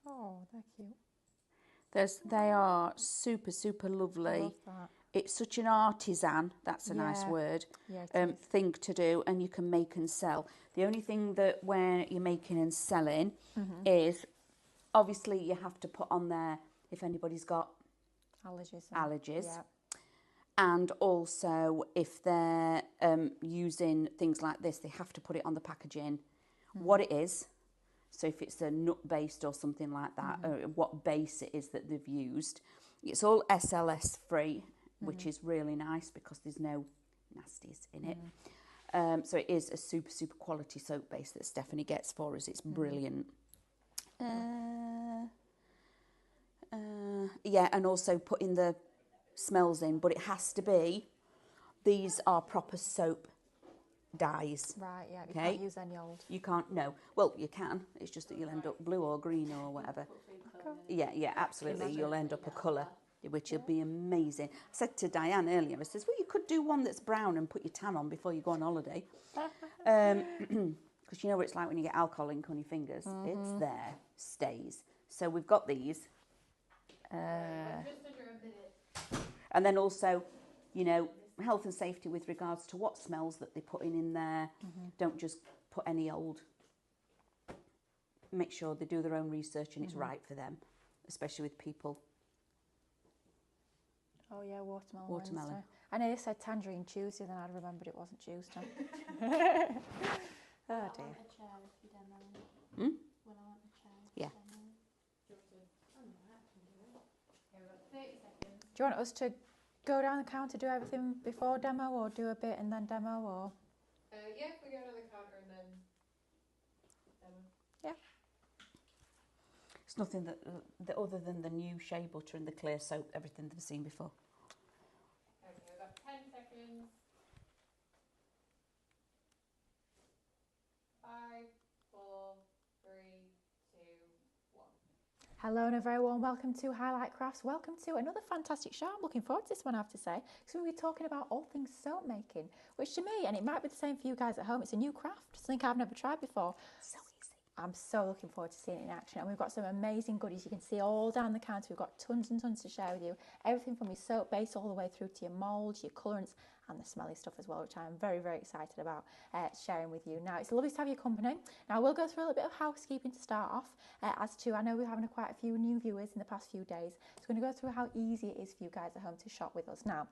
Oh, they're cute. They are super, super lovely. I love that. It's such an artisan, that's a nice Yeah. word, Yeah, it is. thing to do, and you can make and sell. The only thing that when you're making and selling is obviously you have to put on there if anybody's got allergies. Yeah. And also if they're using things like this, they have to put it on the packaging, what it is. So if it's a nut based or something like that, or what base it is that they've used. It's all SLS free, which is really nice because there's no nasties in it. So it is a super, super quality soap base that Stephanie gets for us. It's brilliant. Yeah, and also putting the smells in, but it has to be, these are proper soap dyes. Right, yeah. You Okay. can't use any old. You can't, no. Well, you can. It's just that you'll end up blue or green or whatever. Yeah, absolutely. You'll end up a colour, which will be amazing. I said to Diane earlier, I says, well, you could do one that's brown and put your tan on before you go on holiday. Because you know what it's like when you get alcohol ink on your fingers. It's there, stays. So we've got these. And then also, you know, health and safety with regards to what smells that they're putting in there. Don't just put any old. Make sure they do their own research and it's right for them, especially with people. Oh yeah, watermelon. Watermelon. Wednesday. I know you said tangerine Tuesday, then I remembered it wasn't Tuesday. Oh dear. I want a chair if you demo. Hmm? When I want a chair. Yeah. We've got 30 seconds. Do you want us to go down the counter, do everything before demo, or do a bit and then demo, or? Yeah, we go down the counter and then demo. It's nothing that other than the new shea butter and the clear soap, everything they've seen before. Okay, we've got 10 seconds. 5, 4, 3, 2, 1. Hello and a very warm welcome to Highlight Crafts. Welcome to another fantastic show. I'm looking forward to this one, I have to say. So we'll be talking about all things soap making, which to me, and it might be the same for you guys at home, it's a new craft, something I've never tried before. So easy. I'm so looking forward to seeing it in action, and we've got some amazing goodies you can see all down the counter. We've got tons and tons to share with you, everything from your soap base all the way through to your moulds, your colourants and the smelly stuff as well, which I'm very, very excited about sharing with you. Now, it's lovely to have your company. Now, we'll go through a little bit of housekeeping to start off, as to, I know we're having quite a few new viewers in the past few days, so I'm going to go through how easy it is for you guys at home to shop with us. Now,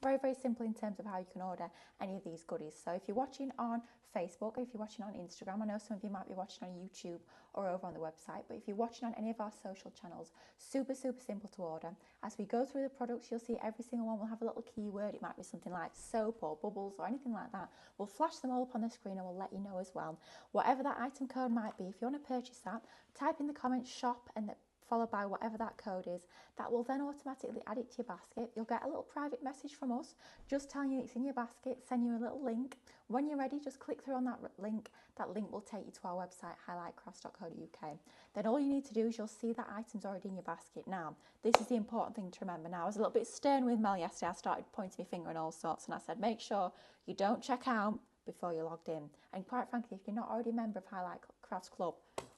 very, very simple in terms of how you can order any of these goodies. So if you're watching on Facebook, or if you're watching on Instagram, I know some of you might be watching on YouTube or over on the website, but if you're watching on any of our social channels, super, super simple to order. As we go through the products, you'll see every single one will have a little keyword. It might be something like soap or bubbles or anything like that. We'll flash them all up on the screen and we'll let you know as well. Whatever that item code might be, if you want to purchase that, type in the comments shop and followed by whatever that code is. That will then automatically add it to your basket. You'll get a little private message from us just telling you it's in your basket, send you a little link. When you're ready, just click through on that link. That link will take you to our website, highlightcrafts.co.uk. Then all you need to do is you'll see that item's already in your basket. Now, this is the important thing to remember. Now, I was a little bit stern with Mel yesterday. I started pointing my finger and all sorts, and I said, make sure you don't check out before you're logged in. And quite frankly, if you're not already a member of Highlight Crafts Club,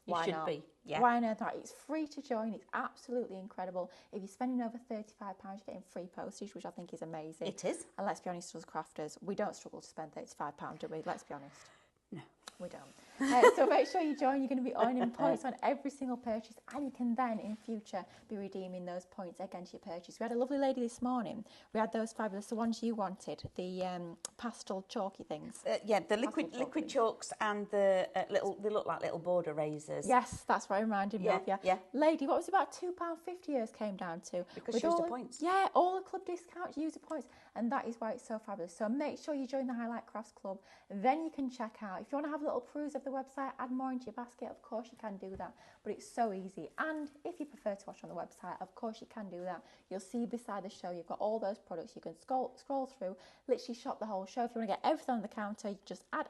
why not? Be. Yeah. Why not? It's free to join. It's absolutely incredible. If you're spending over £35, you're getting free postage, which I think is amazing. It is. And let's be honest, us crafters, we don't struggle to spend £35, do we? Let's be honest. No. We don't. So make sure you join. You're going to be earning points on every single purchase, and you can then in future be redeeming those points against your purchase. We had a lovely lady this morning. We had those fabulous, the ones you wanted, the pastel chalky things. Yeah, the liquid chalks and the they look like little border razors. Yes, that's what it reminded me of. Yeah. Lady, what was it, about £2.50 yours came down to? Because she used the points. Yeah, all the club discounts, user points, and that is why it's so fabulous. So make sure you join the Highlight Crafts Club, then you can check out. If you want to have a little peruse of the website, add more into your basket, of course you can do that, but it's so easy. And if you prefer to watch on the website, of course you can do that. You'll see beside the show, you've got all those products. You can scroll through, literally shop the whole show. If you want to get everything on the counter, you just add,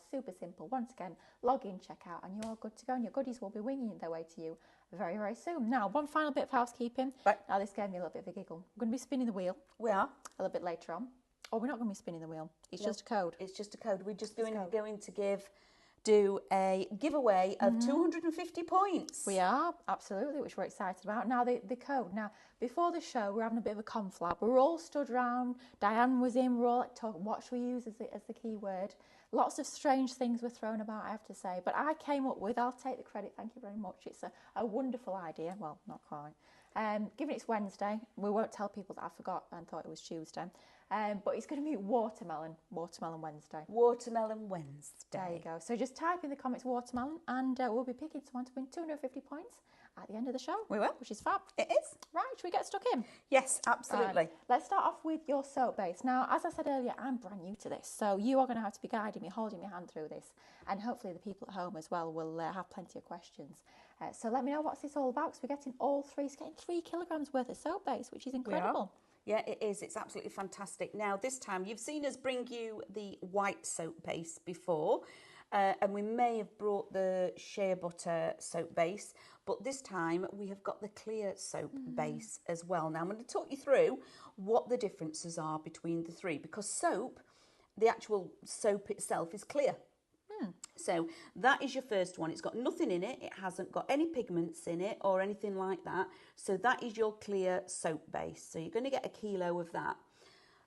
super simple. Once again, log in, check out, and you're all good to go, and your goodies will be winging their way to you very, very soon. Now, one final bit of housekeeping. Right. Now, this gave me a little bit of a giggle. We're going to be spinning the wheel We are. a little bit later on. Oh, we're not going to be spinning the wheel. It's just a code. It's just a code. We're just going to give do a giveaway of 250 points. We are, absolutely, which we're excited about. Now, the code. Now, before the show, we're having a bit of a conflab. We're all stood round. Diane was in. We're all like talking, what should we use as the key word? Lots of strange things were thrown about, I have to say. But I came up with, I'll take the credit, thank you very much. It's a wonderful idea. Well, not quite. Given it's Wednesday, we won't tell people that I forgot and thought it was Tuesday. But it's going to be Watermelon Wednesday. Watermelon Wednesday. There you go. So just type in the comments watermelon and we'll be picking someone to win 250 points at the end of the show. We will. Which is fab. It is. Right, should we get stuck in? Yes, absolutely. Let's start off with your soap base. Now, as I said earlier, I'm brand new to this. So you are going to have to be guiding me, holding my hand through this. And hopefully the people at home as well will have plenty of questions. So let me know what's this all about, because we're getting it's getting 3 kilograms worth of soap base, which is incredible. Yeah, it is. It's absolutely fantastic. Now, this time, you've seen us bring you the white soap base before, and we may have brought the shea butter soap base, but this time we have got the clear soap base as well. Now, I'm going to talk you through what the differences are between the three, because soap, the actual soap itself, is clear. So that is your first one. It's got nothing in it. It hasn't got any pigments in it or anything like that. So that is your clear soap base. So you're going to get 1 kilo of that.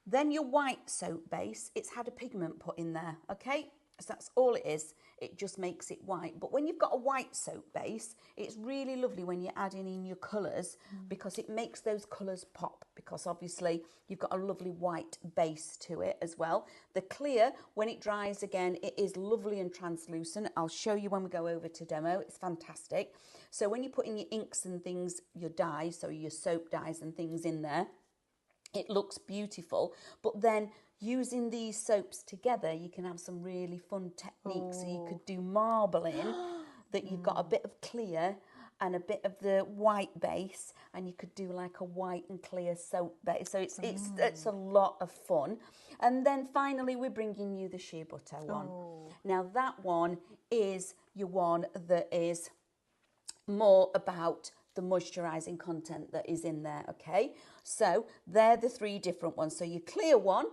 Then your white soap base, it's had a pigment put in there, okay? So that's all it is. It just makes it white. But when you've got a white soap base, it's really lovely when you're adding in your colours because it makes those colours pop, because obviously you've got a lovely white base to it as well. The clear, when it dries again, it is lovely and translucent. I'll show you when we go over to demo. It's fantastic. So when you put in your inks and things, your dyes, so your soap dyes and things in there, it looks beautiful. But then using these soaps together, you can have some really fun techniques. So you could do marbling, that you've got a bit of clear and a bit of the white base, and you could do like a white and clear soap base. So it's a lot of fun. And then finally, we're bringing you the shea butter one. Now that one is your one that is more about the moisturising content that is in there, okay? So they're the 3 different ones. So your clear one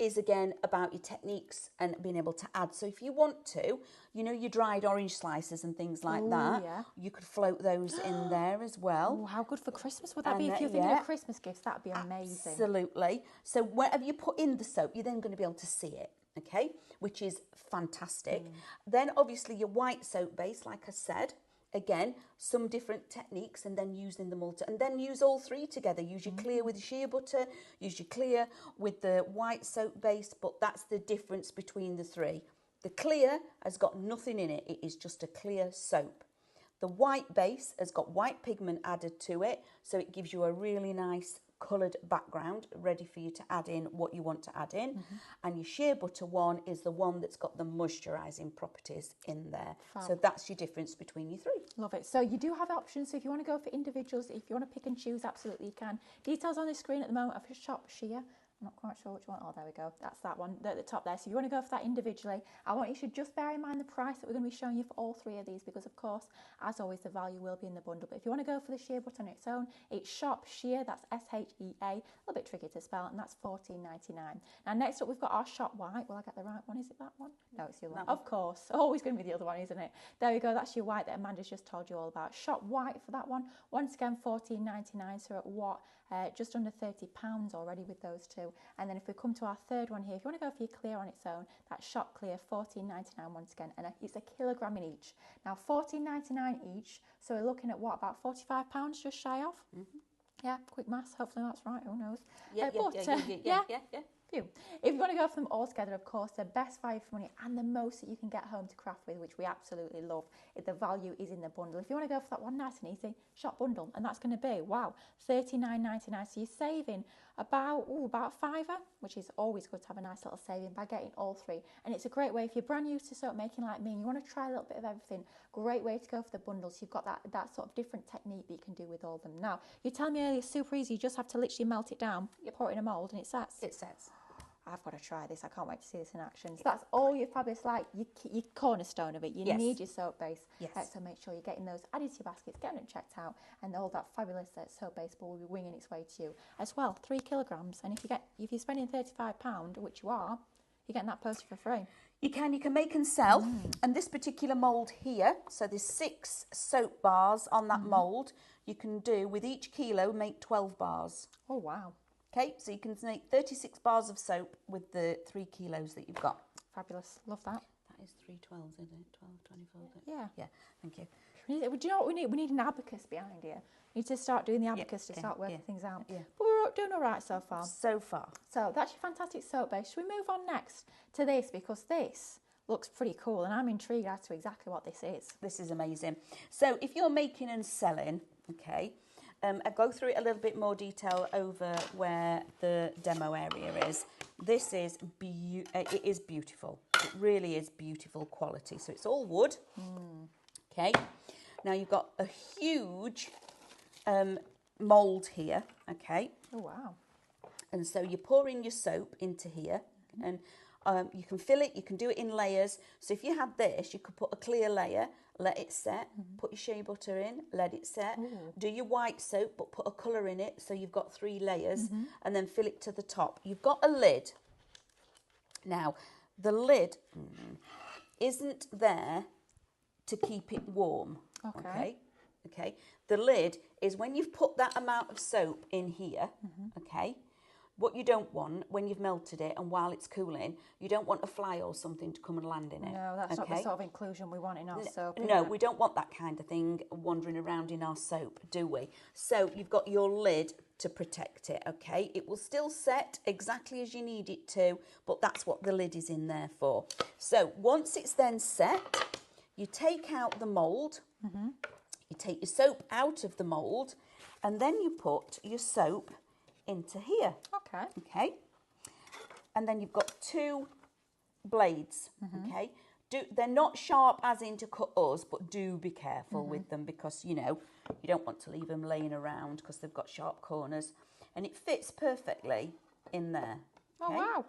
is again about your techniques and being able to add. So if you want to, you know, your dried orange slices and things like that, you could float those in there as well. Oh, how good for Christmas would that be? If you're thinking of Christmas gifts, that'd be amazing. Absolutely. So wherever you put in the soap, you're then going to be able to see it, okay? Which is fantastic. Then obviously your white soap base, like I said, again, some different techniques, and then using them all and then use all 3 together. Use your clear with the shea butter, use your clear with the white soap base, but that's the difference between the 3. The clear has got nothing in it. It is just a clear soap. The white base has got white pigment added to it, so it gives you a really nice coloured background ready for you to add in what you want to add in. And your shea butter one is the one that's got the moisturising properties in there. So that's your difference between your 3. Love it. So you do have options. So if you want to go for individuals, if you want to pick and choose, absolutely you can. Details on the screen at the moment of Shop Shea. I'm not quite sure which one. Oh, there we go. That's that one at the top there. So if you want to go for that individually, I want you to just bear in mind the price that we're going to be showing you for all 3 of these, because of course, as always, the value will be in the bundle. But if you want to go for the shea butter on its own, it's Shop Shea. That's SHEA. A little bit tricky to spell, and that's $14.99. Now next up, we've got our Shop White. Will I get the right one? Is it that one? No, it's the other one. Of course, always going to be the other one, isn't it? There we go. That's your white that Amanda's just told you all about. Shop White for that one. Once again, $14.99. So at what? Just under £30 already with those 2. And then if we come to our 3rd one here, if you want to go for your clear on its own, that's Shop Clear, $14.99 once again, and it's 1 kilogram in each. Now $14.99 each, so we're looking at what, about £45 just shy of? Yeah, quick maths, hopefully that's right, who knows? Yeah. Phew. If you want to go for them all together, of course, the best value for money and the most that you can get home to craft with, which we absolutely love. The value is in the bundle. If you want to go for that one nice and easy, shop bundle, and that's going to be, wow, $39.99. So you're saving about £5, which is always good to have a nice little saving by getting all 3. And it's a great way, if you're brand new to soap making like me and you want to try a little bit of everything, great way to go for the bundles. You've got that sort of different technique that you can do with all of them. Now, you tell me earlier, super easy, you just have to literally melt it down, you pour it in a mould and it sets. It sets. I've got to try this. I can't wait to see this in action. So that's all your fabulous, like your cornerstone of it. You need your soap base. So make sure you're getting those added to your baskets, getting it checked out, and all that fabulous soap base will be winging its way to you as well. 3 kilograms, and if you're spending £35, which you are, You're getting that poster for free. You can make and sell. And this particular mould here, so there's 6 soap bars on that mould. You can do, with each kilo, make 12 bars. Oh, wow. Okay, so you can make 36 bars of soap with the 3 kilos that you've got. Fabulous. Love that. That is 3 12s, isn't it? 12, 24. Yeah. Yeah, thank you. Do you know what we need? We need an abacus behind here. We need to start doing the abacus to start working things out. Yeah. But we're doing all right so far. So far. So that's your fantastic soap base. Should we move on next to this? Because this looks pretty cool and I'm intrigued as to exactly what this is. This is amazing. So if you're making and selling, okay, I go through it a little bit more detail over where the demo area is. This is it is beautiful. It really is beautiful quality. So it's all wood. Okay. Now you've got a huge mould here. Okay. Oh, wow. And so you're pouring your soap into here, and you can fill it. You can do it in layers. So if you had this, you could put a clear layer, let it set, put your shea butter in, let it set. Do your white soap, but put a colour in it, so you've got 3 layers, and then fill it to the top. You've got a lid. Now, the lid isn't there to keep it warm. Okay. The lid is when you've put that amount of soap in here. Okay. What you don't want when you've melted it and while it's cooling, you don't want a fly or something to come and land in it. No, that's not the sort of inclusion we want in our soap. No, we don't want that kind of thing wandering around in our soap, do we? So you've got your lid to protect it, okay? It will still set exactly as you need it to, but that's what the lid is in there for. So once it's then set, you take out the mould, you take your soap out of the mould, and then you put your soap into here. Okay. And then you've got 2 blades. Okay. They're not sharp as in to cut us, but do be careful with them because, you know, you don't want to leave them laying around because they've got sharp corners. And it fits perfectly in there. Oh, wow.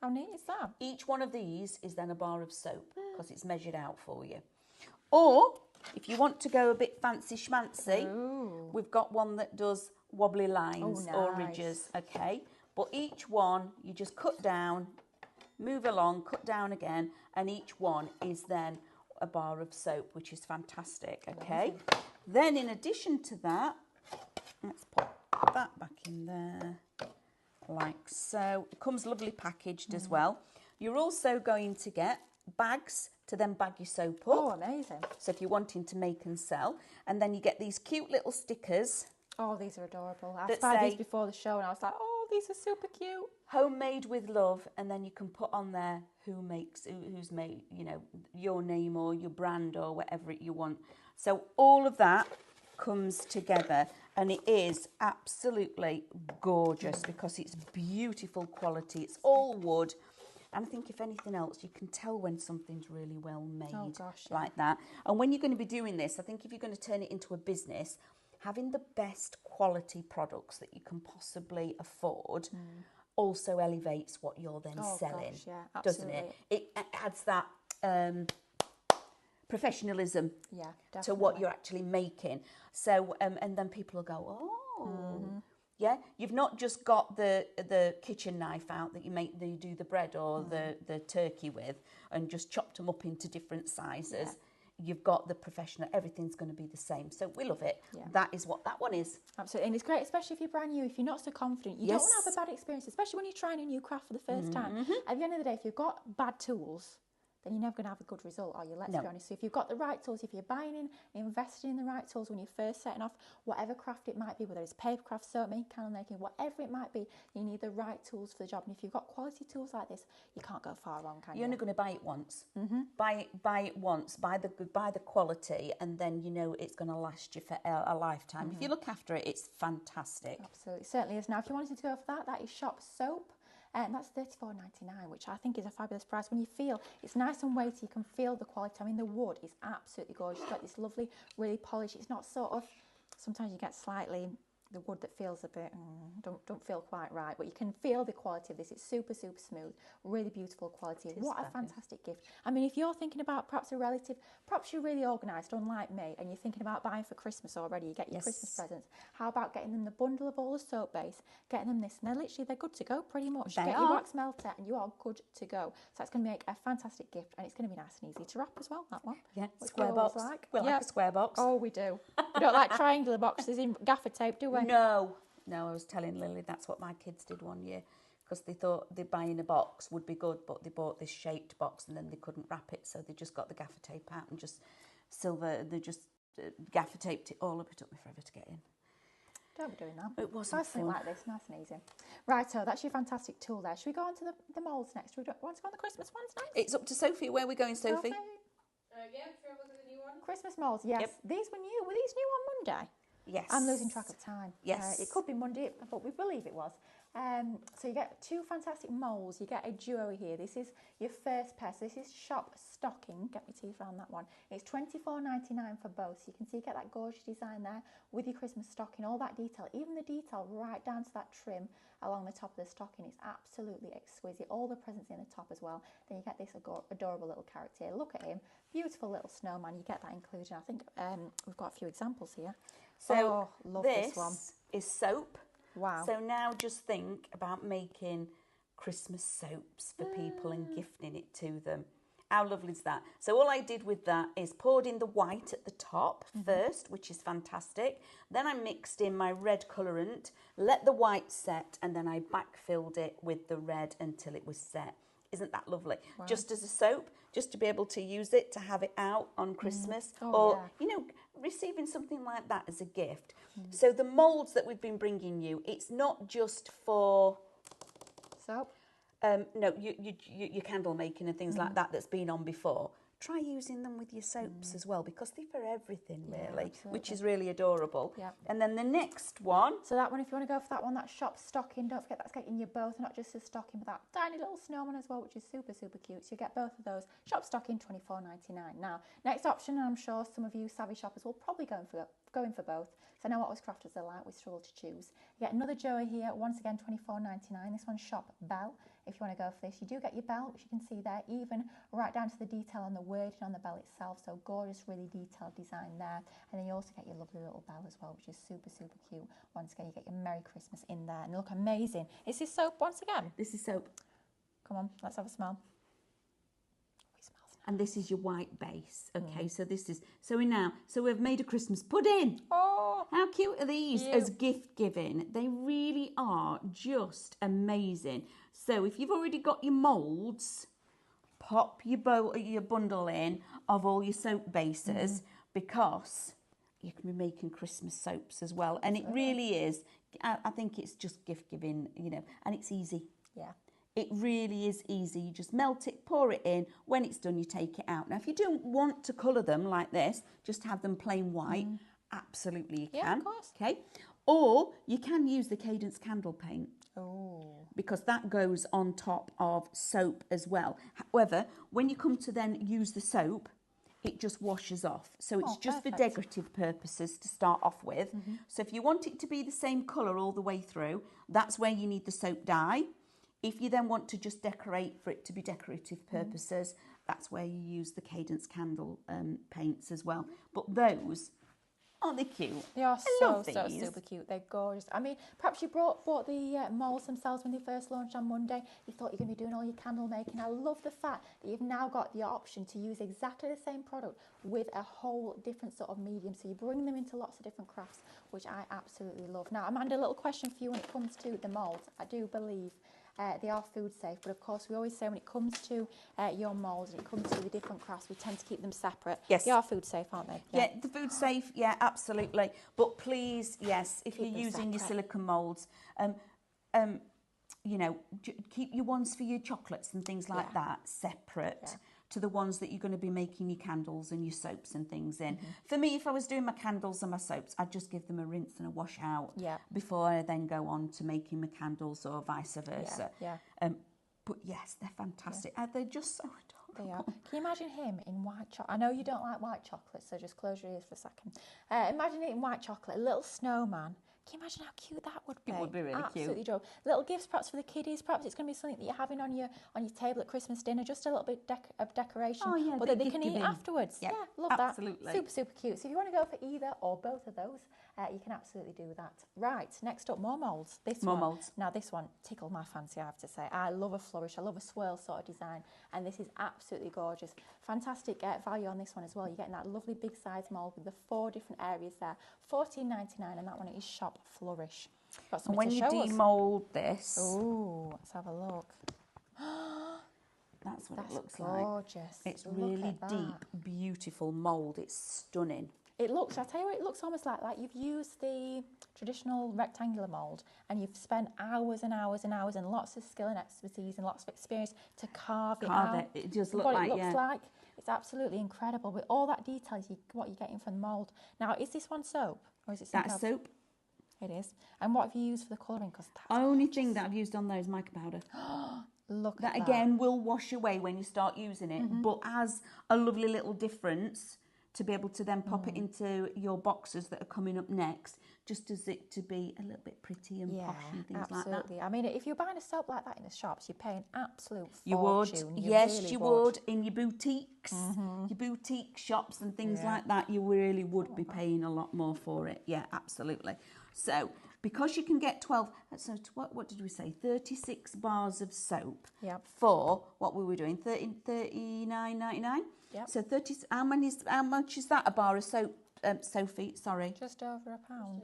How neat is that? Each one of these is then a bar of soap because it's measured out for you. Or if you want to go a bit fancy schmancy, we've got one that does wobbly lines or ridges, okay? But each one you just cut down, move along, cut down again, and each one is then a bar of soap, which is fantastic, okay? Then in addition to that, let's put that back in there like so. It comes lovely packaged as well. You're also going to get bags to then bag your soap up. Oh, amazing. So if you're wanting to make and sell, and then you get these cute little stickers. Oh, these are adorable. I spied these before the show and I was like, oh, these are super cute. Homemade with love, and then you can put on there who's made, you know, your name or your brand or whatever you want. So all of that comes together and it is absolutely gorgeous because it's beautiful quality. It's all wood. And I think if anything else, you can tell when something's really well made like that. And when you're going to be doing this, I think if you're going to turn it into a business, having the best quality products that you can possibly afford also elevates what you're then selling, doesn't it? It adds that professionalism to what you're actually making. So, and then people will go, oh, yeah, you've not just got the kitchen knife out that you do the bread or the turkey with and just chopped them up into different sizes. You've got the professional, everything's going to be the same. So we love it. That is what that one is. Absolutely. And it's great, especially if you're brand new, if you're not so confident. You don't want to have a bad experience, especially when you're trying a new craft for the first time. At the end of the day, if you've got bad tools, then you're never going to have a good result, are you? Let's be honest. So if you've got the right tools, if you're buying in, investing in the right tools when you're first setting off, whatever craft it might be, whether it's paper craft, soap making, candle making, whatever it might be, you need the right tools for the job. And if you've got quality tools like this, you can't go far wrong, can you? You're only going to buy it once. Buy it once, buy the quality, and then you know it's going to last you for a lifetime. If you look after it, it's fantastic. Absolutely, it certainly is. Now, if you wanted to go for that is Shop Soap. And that's $34.99, which I think is a fabulous price. When you feel it's nice and weighty, you can feel the quality. I mean, the wood is absolutely gorgeous. It's got this lovely, really polished. It's not sort of, sometimes you get slightly the wood that feels a bit, don't feel quite right, but you can feel the quality of this. It's super, super smooth, really beautiful quality. What a fantastic gift. I mean, if you're thinking about perhaps a relative, perhaps you're really organised, unlike me, and you're thinking about buying for Christmas already, you get your Christmas presents. How about getting them the bundle of all the soap base, getting them this, and they're good to go pretty much. They Get are. your wax melter and you are good to go. So that's going to make a fantastic gift, and it's going to be nice and easy to wrap as well, that one. Yeah, which square we always box. like. We like a square box. Oh, we do. We don't like triangular boxes in gaffer tape, do we? No, I was telling Lily that's what my kids did one year, because they thought they buying a box would be good, but they bought this shaped box and then they couldn't wrap it, so they just got the gaffer tape out and just gaffer taped it all up. It took me forever to get in. Don't be doing that. It wasn't Nice thing fun. like this, nice and easy. Right, so that's your fantastic tool there. Should we go on to the moulds next? Do we want to go on the Christmas ones next? It's up to Sophie. Where are we going, Sophie? Yeah, sure, look at the new one. Christmas moulds, yes. Yep. These were new. Were these new on Monday? Yes. I'm losing track of time. Yes. It could be Monday, but we believe it was. So you get two fantastic moulds. You get a duo here. This is your first pair. So this is shop stocking. Get my teeth around that one. It's $24.99 for both. So you can see you get that gorgeous design there with your Christmas stocking, all that detail, even the detail right down to that trim along the top of the stocking. It's absolutely exquisite. All the presents in the top as well. Then you get this adorable little character here. Look at him. Beautiful little snowman. You get that included. I think we've got a few examples here. So love this one. is soap. Wow. So now just think about making Christmas soaps for people and gifting it to them. How lovely is that? So all I did with that is poured in the white at the top first, which is fantastic. Then I mixed in my red colourant, let the white set, and then I backfilled it with the red until it was set. Isn't that lovely? Wow. Just as a soap, just to be able to use it, to have it out on Christmas, receiving something like that as a gift. So the moulds that we've been bringing you, it's not just for Soap. your candle making and things like that that's been on before. Try using them with your soaps as well, because they're for everything really, which is really adorable. Yeah. And then the next one. So that one, if you want to go for that one, that shop stocking, don't forget that's getting you both, not just a stocking, but that tiny little snowman as well, which is super, super cute. So you get both of those. Shop stocking, $24.99. Now, next option, and I'm sure some of you savvy shoppers will probably go in for both. So I know what us crafters are like, we struggle to choose. You get another Joey here, once again $24.99. This one's shop bell. If you want to go for this, you do get your bell, which you can see there, even right down to the detail on the wording on the bell itself. So gorgeous, really detailed design there. And then you also get your lovely little bell as well, which is super, super cute. Once again, you get your Merry Christmas in there, and they look amazing. Is this soap once again? This is soap. Come on, let's have a smell. It smells nice. And this is your white base. Okay, so this is, so we've made a Christmas pudding. Oh, How cute are these cute. as gift giving? They really are just amazing. So if you've already got your moulds, pop your bundle in of all your soap bases, because you can be making Christmas soaps as well. And it really is, I think it's just gift giving, and it's easy. yeah. It really is easy. You just melt it, pour it in. When it's done, you take it out. Now, if you don't want to colour them like this, just have them plain white, absolutely you Yeah, can. of course. Okay. Or you can use the Cadence candle paint, Oh. because that goes on top of soap as well. However, when you come to then use the soap, it just washes off. So it's just for perfect. decorative purposes to start off with. So if you want it to be the same colour all the way through, that's where you need the soap dye. If you then want to just decorate for it to be decorative purposes, that's where you use the Cadence candle paints as well. But those, aren't they cute? They are I so, love so these. super cute. They're gorgeous. I mean, perhaps you bought the moulds themselves when they first launched on Monday. You thought you're going to be doing all your candle making. I love the fact that you've now got the option to use exactly the same product with a whole different sort of medium. So you bring them into lots of different crafts, which I absolutely love. Now, Amanda, a little question for you when it comes to the moulds. I do believe they are food safe, but of course we always say when it comes to your moulds and it comes to the different crafts, we tend to keep them separate. Yes. They are food safe, aren't they? Yeah, the food safe, yeah, absolutely. But please, yes, if Keep you're them using your separate. silicone moulds, keep your ones for your chocolates and things like Yeah. that separate Yeah. to the ones that you're going to be making your candles and your soaps and things in. For me, if I was doing my candles and my soaps, I'd just give them a rinse and a wash out Yeah. before I then go on to making my candles, or vice versa. Yeah. But yes, they're fantastic. They're just so adorable. They are. Can you imagine him in white chocolate? I know you don't like white chocolate, so just close your ears for a second. Imagine it in white chocolate, a little snowman, Can you imagine how cute that would be? It would be really Absolutely cute. adorable. Little gifts perhaps for the kiddies. Perhaps it's going to be something that you're having on your table at Christmas dinner. Just a little bit of decoration. Oh, yeah, but bit that they can eat gift-giving. afterwards. Yeah, love absolutely. that. Super, super cute. So if you want to go for either or both of those, you can absolutely do that. Right, next up, more moulds. More moulds. Now this one tickled my fancy, I have to say. I love a flourish. I love a swirl sort of design. And this is absolutely gorgeous. Fantastic value on this one as well. You're getting that lovely big size mould with the 4 different areas there. $14.99, and that one is Shop Flourish. Got And when you demould this, ooh, let's have a look. that's what it looks gorgeous. like. It's Look really at that. deep, beautiful mould. It's stunning. It looks, I'll tell you what, it looks almost like you've used the traditional rectangular mould and you've spent hours and hours and hours and lots of skill and expertise and lots of experience to carve it out. It does look what like, it looks like. It's absolutely incredible with all that detail, what you're getting from the mould. Now, is this one soap or is it something That's else? soap. It is. And what have you used for the colouring? Because Only thing that I've used on those mica powder. look at That that. again will wash away when you start using it, but as a lovely little difference to be able to then pop it into your boxes that are coming up next, just as it to be a little bit pretty and posh and things absolutely. like that. I mean, if you're buying a soap like that in the shops, you're paying absolute You would, fortune. yes, really you would. In your boutiques, your boutique shops and things like that, you really would be paying a lot more for it. Yeah, absolutely. So, because you can get 12, so what did we say? 36 bars of soap for, what were we doing? $39.99? Yep. So how much is that, a bar of soap, Sophie? Sorry. Just over £1.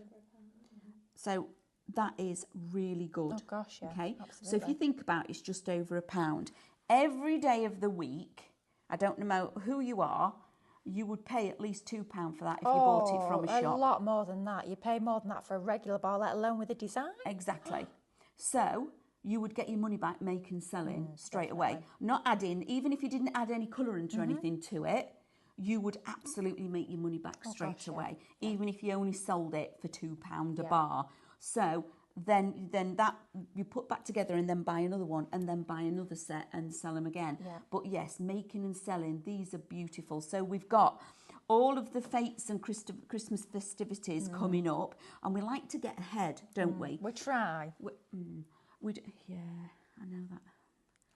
So that is really good. Oh gosh, yeah. Okay. Absolutely. So if you think about it, it's just over £1. Every day of the week, I don't know who you are, you would pay at least £2 for that if you bought it from a shop. A lot more than that. You pay more than that for a regular bar, let alone with a design. Exactly. So you would get your money back making selling straight away. Not adding, even if you didn't add any colourant or anything to it, you would absolutely make your money back straight away, even if you only sold it for £2 a bar. So then that you put back together and then buy another one and then buy another set and sell them again. But yes, making and selling, these are beautiful. So we've got all of the fates and Christmas festivities coming up, and we like to get ahead, don't we? We try. Yeah, I know that.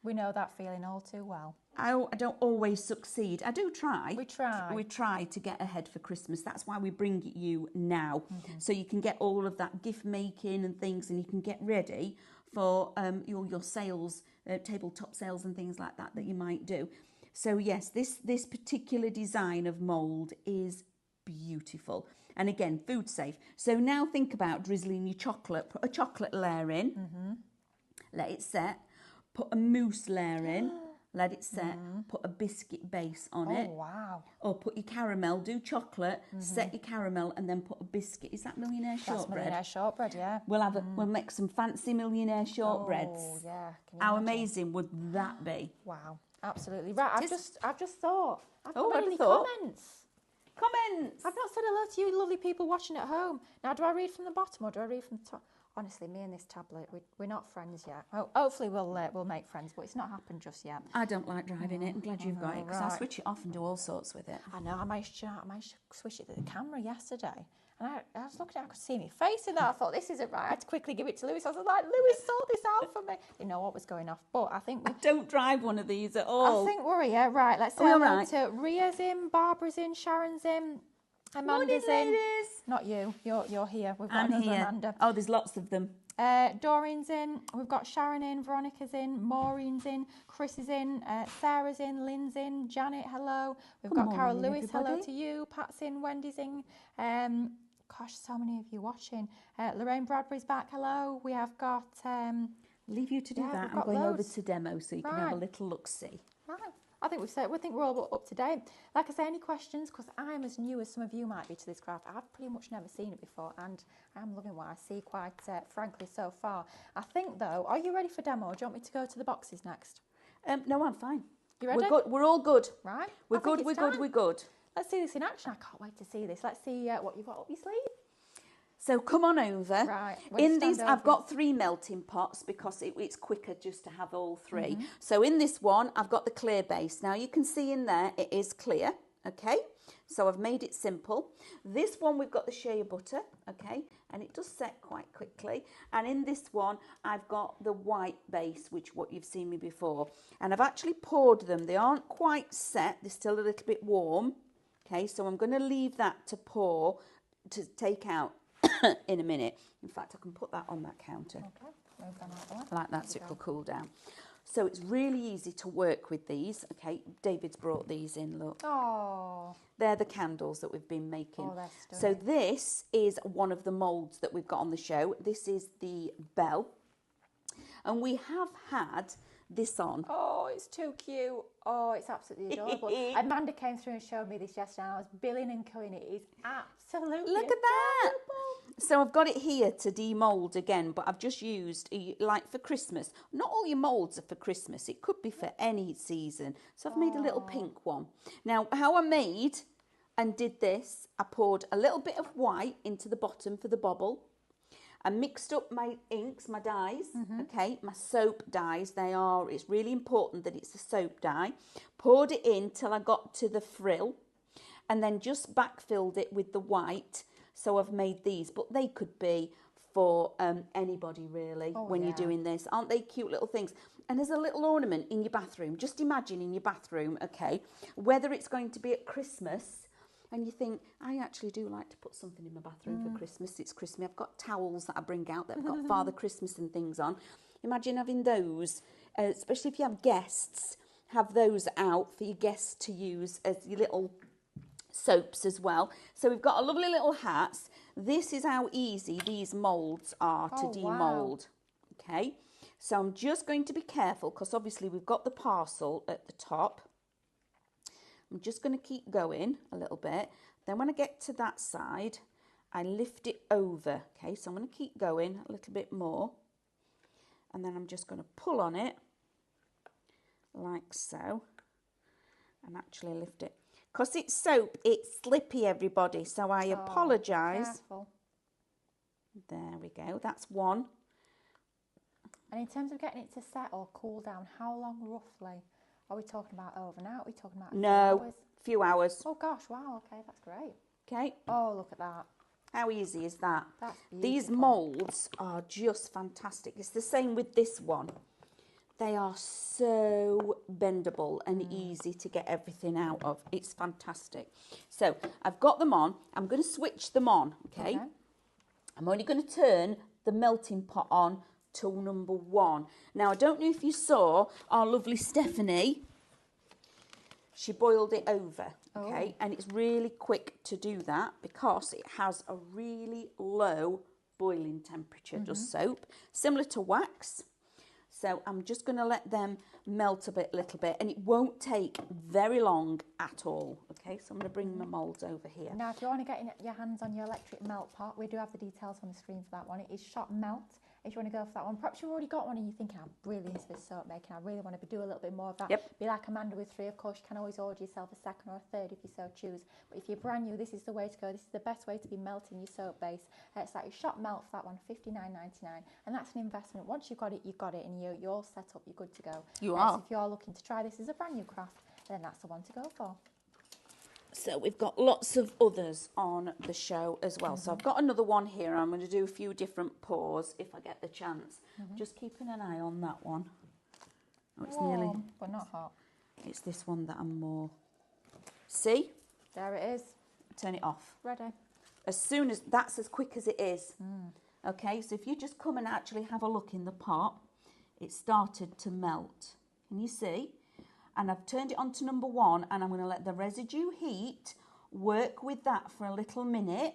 We know that feeling all too well. I don't always succeed. I do try. We try. We try to get ahead for Christmas. That's why we bring it you now. So you can get all of that gift making and things, and you can get ready for your sales, tabletop sales and things like that you might do. So yes, this particular design of mould is beautiful. And again, food safe. So now think about drizzling your chocolate. Put a chocolate layer in. Let it set. Put a mousse layer in. Let it set. Put a biscuit base on it. Oh, wow. Or put your caramel. Do chocolate. Set your caramel and then put a biscuit. Is that millionaire shortbread? That's millionaire shortbread, yeah. We'll make some fancy millionaire shortbreads. Oh, yeah. How amazing would that be? Wow. Absolutely. Right, I've just thought. I've Oh, got what have any you thought? comments. Comments! I've not said hello to you lovely people watching at home. Now, do I read from the bottom or do I read from the top? Honestly, me and this tablet, we're not friends yet. Oh, hopefully we'll make friends, but it's not happened just yet. I don't like driving it. I'm glad you've got it, because I switch it off and do all sorts with it. I know, I managed to switch it to the camera yesterday. And I was looking at it, I could see my face in that. I thought, this isn't right. I had to quickly give it to Lewis. I was like, Lewis, sort this out for me. Didn't know what was going off. But I think I don't drive one of these at all. I think we're here. Right, let's say Are we hello all right? to Ria's in, Barbara's in, Sharon's in, Amanda's Morning, in. ladies. Not you. You're here. We've got I'm another here. Amanda. Oh, there's lots of them. Doreen's in, we've got Sharon in, Veronica's in, Maureen's in, Chris is in, Sarah's in, Lynn's in, Janet, hello. We've got Carol morning, Lewis, hello everybody. to you, Pat's in, Wendy's in, gosh, so many of you watching. Lorraine Bradbury's back, hello. We have got... Leave you to do yeah, that. we've I'm got going over loads. to demo so you can have a Right. little look-see. Right. I think we're all up to date. Like I say, any questions? Because I'm as new as some of you might be to this craft. I've pretty much never seen it before, and I'm loving what I see quite frankly so far. I think though, are you ready for demo? Do you want me to go to the boxes next? No, I'm fine. You ready? We're good. We're all good. Right. We're I think good. it's We're good. time. We're good. Let's see this in action. I can't wait to see this. Let's see what you've got up your sleeve. So come on over. Right. In these, I've got 3 melting pots because it's quicker just to have all 3. So in this one, I've got the clear base. Now you can see in there, it is clear. Okay. So I've made it simple. This one we've got the shea butter, okay, and it does set quite quickly. And in this one I've got the white base, which what you've seen me before. And I've actually poured them. They aren't quite set, they're still a little bit warm. Okay, so I'm going to leave that to pour, to take out in a minute. In fact, I can put that on that counter. Okay, move them out there. Like that, so it will cool down. So it's really easy to work with these. Okay, David's brought these in, look. Oh. They're the candles that we've been making. Oh, they're so stunning. this is one of the moulds that we've got on the show. This is the bell. And we have had this on. Oh, it's too cute. Oh, it's absolutely adorable. Amanda came through and showed me this yesterday, and I was billing and cooing it. It is absolutely Look at that. adorable. So I've got it here to demould again, but I've just used, like for Christmas. Not all your moulds are for Christmas. It could be for any season. So I've made a little pink one. Now, how I made and did this, I poured a little bit of white into the bottom for the bobble. I mixed up my inks, my dyes, okay, my soap dyes. It's really important that it's a soap dye. Poured it in till I got to the frill, and then just backfilled it with the white. So I've made these, but they could be for anybody really when you're doing this. Aren't they cute little things? And there's a little ornament in your bathroom. Just imagine in your bathroom, okay, whether it's going to be at Christmas, and you think, I actually do like to put something in my bathroom for Christmas. It's Christmas. I've got towels that I bring out that have got Father Christmas and things on. Imagine having those, especially if you have guests, have those out for your guests to use as your little soaps as well. So we've got a lovely little hats. This is how easy these moulds are to demould. Okay, so I'm just going to be careful because obviously we've got the parcel at the top. I'm just going to keep going a little bit. Then when I get to that side, I lift it over. Okay, so I'm going to keep going a little bit more. And then I'm just going to pull on it like so. And actually lift it. Because it's soap, it's slippy, everybody. So I apologise. Careful. There we go. That's one. And in terms of getting it to set or cool down, how long roughly? Are we talking about overnight? Are we talking about a few hours? Few hours. Oh gosh, wow, okay, that's great. Okay. Oh, look at that. How easy is that? That's beautiful. These moulds are just fantastic. It's the same with this one. They are so bendable and easy to get everything out of. It's fantastic. So I've got them on. I'm going to switch them on, okay? I'm only going to turn the melting pot on till number 1. Now, I don't know if you saw our lovely Stephanie. She boiled it over, okay? And it's really quick to do that because it has a really low boiling temperature, does soap, similar to wax. So I'm just going to let them melt a little bit, and it won't take very long at all. Okay, so I'm going to bring my moulds over here. Now, if you want to get your hands on your electric melt pot, we do have the details on the screen for that one. It is shot melt. If you want to go for that one, perhaps you've already got one and you're thinking, I'm really into this soap making, I really want to do a little bit more of that. Be like Amanda with 3, of course, you can always order yourself a second or a third if you so choose. But if you're brand new, this is the way to go. This is the best way to be melting your soap base. It's like a shot melt for that one, $59.99, and that's an investment. Once you've got it, and you're all set up, you're good to go. You are. So if you're looking to try this as a brand new craft, then that's the one to go for. So we've got lots of others on the show as well. So I've got another one here. I'm going to do a few different pours if I get the chance. Just keeping an eye on that one. Oh, it's nearly... but not hot. It's this one that I'm more... See? There it is. Turn it off. Ready. As soon as... That's as quick as it is. Okay, so if you just come and actually have a look in the pot, it started to melt. Can you see? And I've turned it on to number 1, and I'm going to let the residue heat work with that for a little minute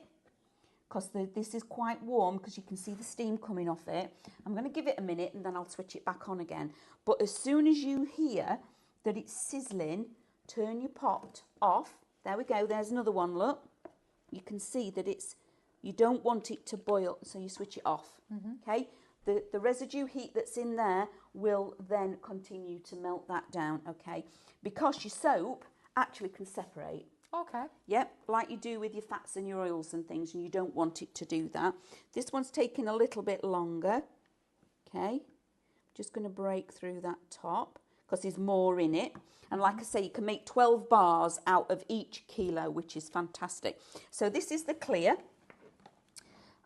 because this is quite warm because you can see the steam coming off it. I'm going to give it a minute and then I'll switch it back on again. But as soon as you hear that it's sizzling, turn your pot off. There we go. There's another one, look. You can see that you don't want it to boil, so you switch it off, okay? The residue heat that's in there will then continue to melt that down, okay? Because your soap actually can separate. Okay. Yep, like you do with your fats and your oils and things, and you don't want it to do that. This one's taking a little bit longer, okay? Just going to break through that top because there's more in it. And like I say, you can make 12 bars out of each kilo, which is fantastic. So this is the clear.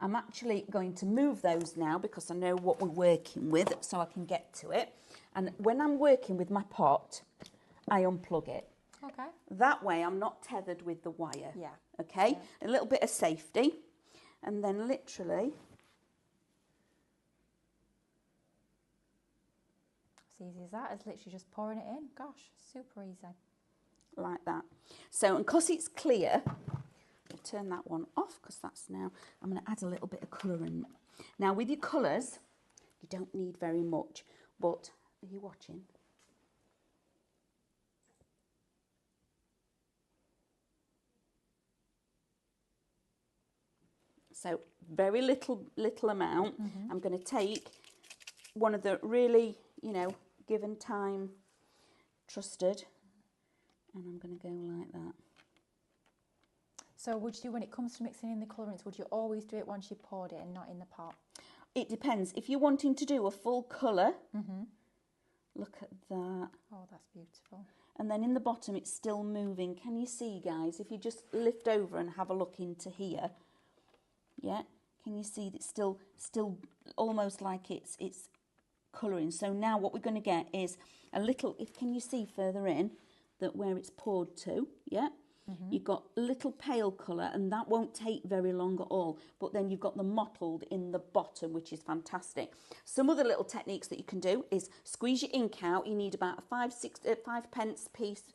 I'm actually going to move those now because I know what we're working with, so I can get to it. And when I'm working with my pot, I unplug it. Okay. That way I'm not tethered with the wire. Yeah. Okay? Yeah. A little bit of safety. And then literally... As easy as that. It's literally just pouring it in. Gosh, super easy. Like that. So, and because it's clear, I'll turn that one off because that's now... I'm going to add a little bit of colour in. Now, with your colours, you don't need very much. But, are you watching? So very little amount. I'm going to take one of the really, you know, given time, trusted, and I'm going to go like that. So would you do, when it comes to mixing in the colourants, would you always do it once you poured it and not in the pot? It depends. If you're wanting to do a full colour, look at that. Oh, that's beautiful. And then in the bottom, it's still moving. Can you see, guys? If you just lift over and have a look into here, yeah, can you see that it's still almost like it's colouring. So now what we're going to get is a little, can you see further in that where it's poured to, yeah? You've got a little pale colour, and that won't take very long at all. But then you've got the mottled in the bottom, which is fantastic. Some other little techniques that you can do is squeeze your ink out. You need about a 5 pence piece,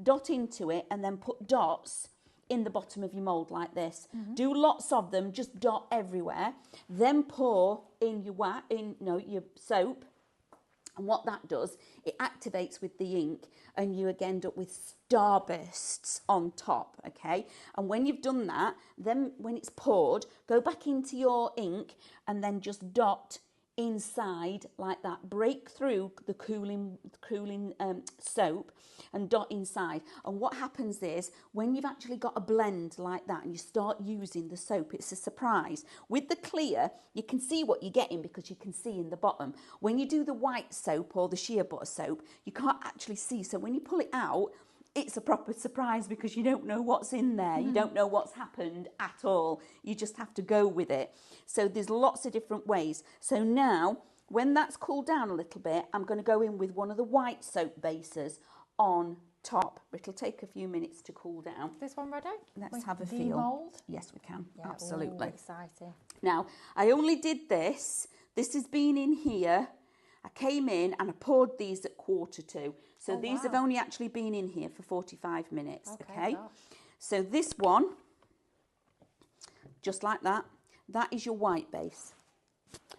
dot into it, and then put dots in the bottom of your mould like this. Do lots of them, just dot everywhere. Then pour in your soap. And what that does, it activates with the ink, and you again end up with starbursts on top, okay? And when you've done that, then when it's poured, go back into your ink and then just dot inside like that. Break through the cooling soap and dot inside. And what happens is, when you've actually got a blend like that and you start using the soap, it's a surprise. With the clear, you can see what you're getting because you can see in the bottom. When you do the white soap or the shea butter soap, you can't actually see. So when you pull it out, it's a proper surprise because you don't know what's in there. You don't know what's happened at all. You just have to go with it. So there's lots of different ways. So now, when that's cooled down a little bit, I'm going to go in with one of the white soap bases on top. It'll take a few minutes to cool down. This one ready? Let's have a feel. Mould? Yes, we can. Yeah, absolutely. Ooh, exciting. Now, I only did this. This has been in here. I came in and I poured these at 1:45. So these have only actually been in here for 45 minutes, okay? Gosh. So this one, just like that, that is your white base.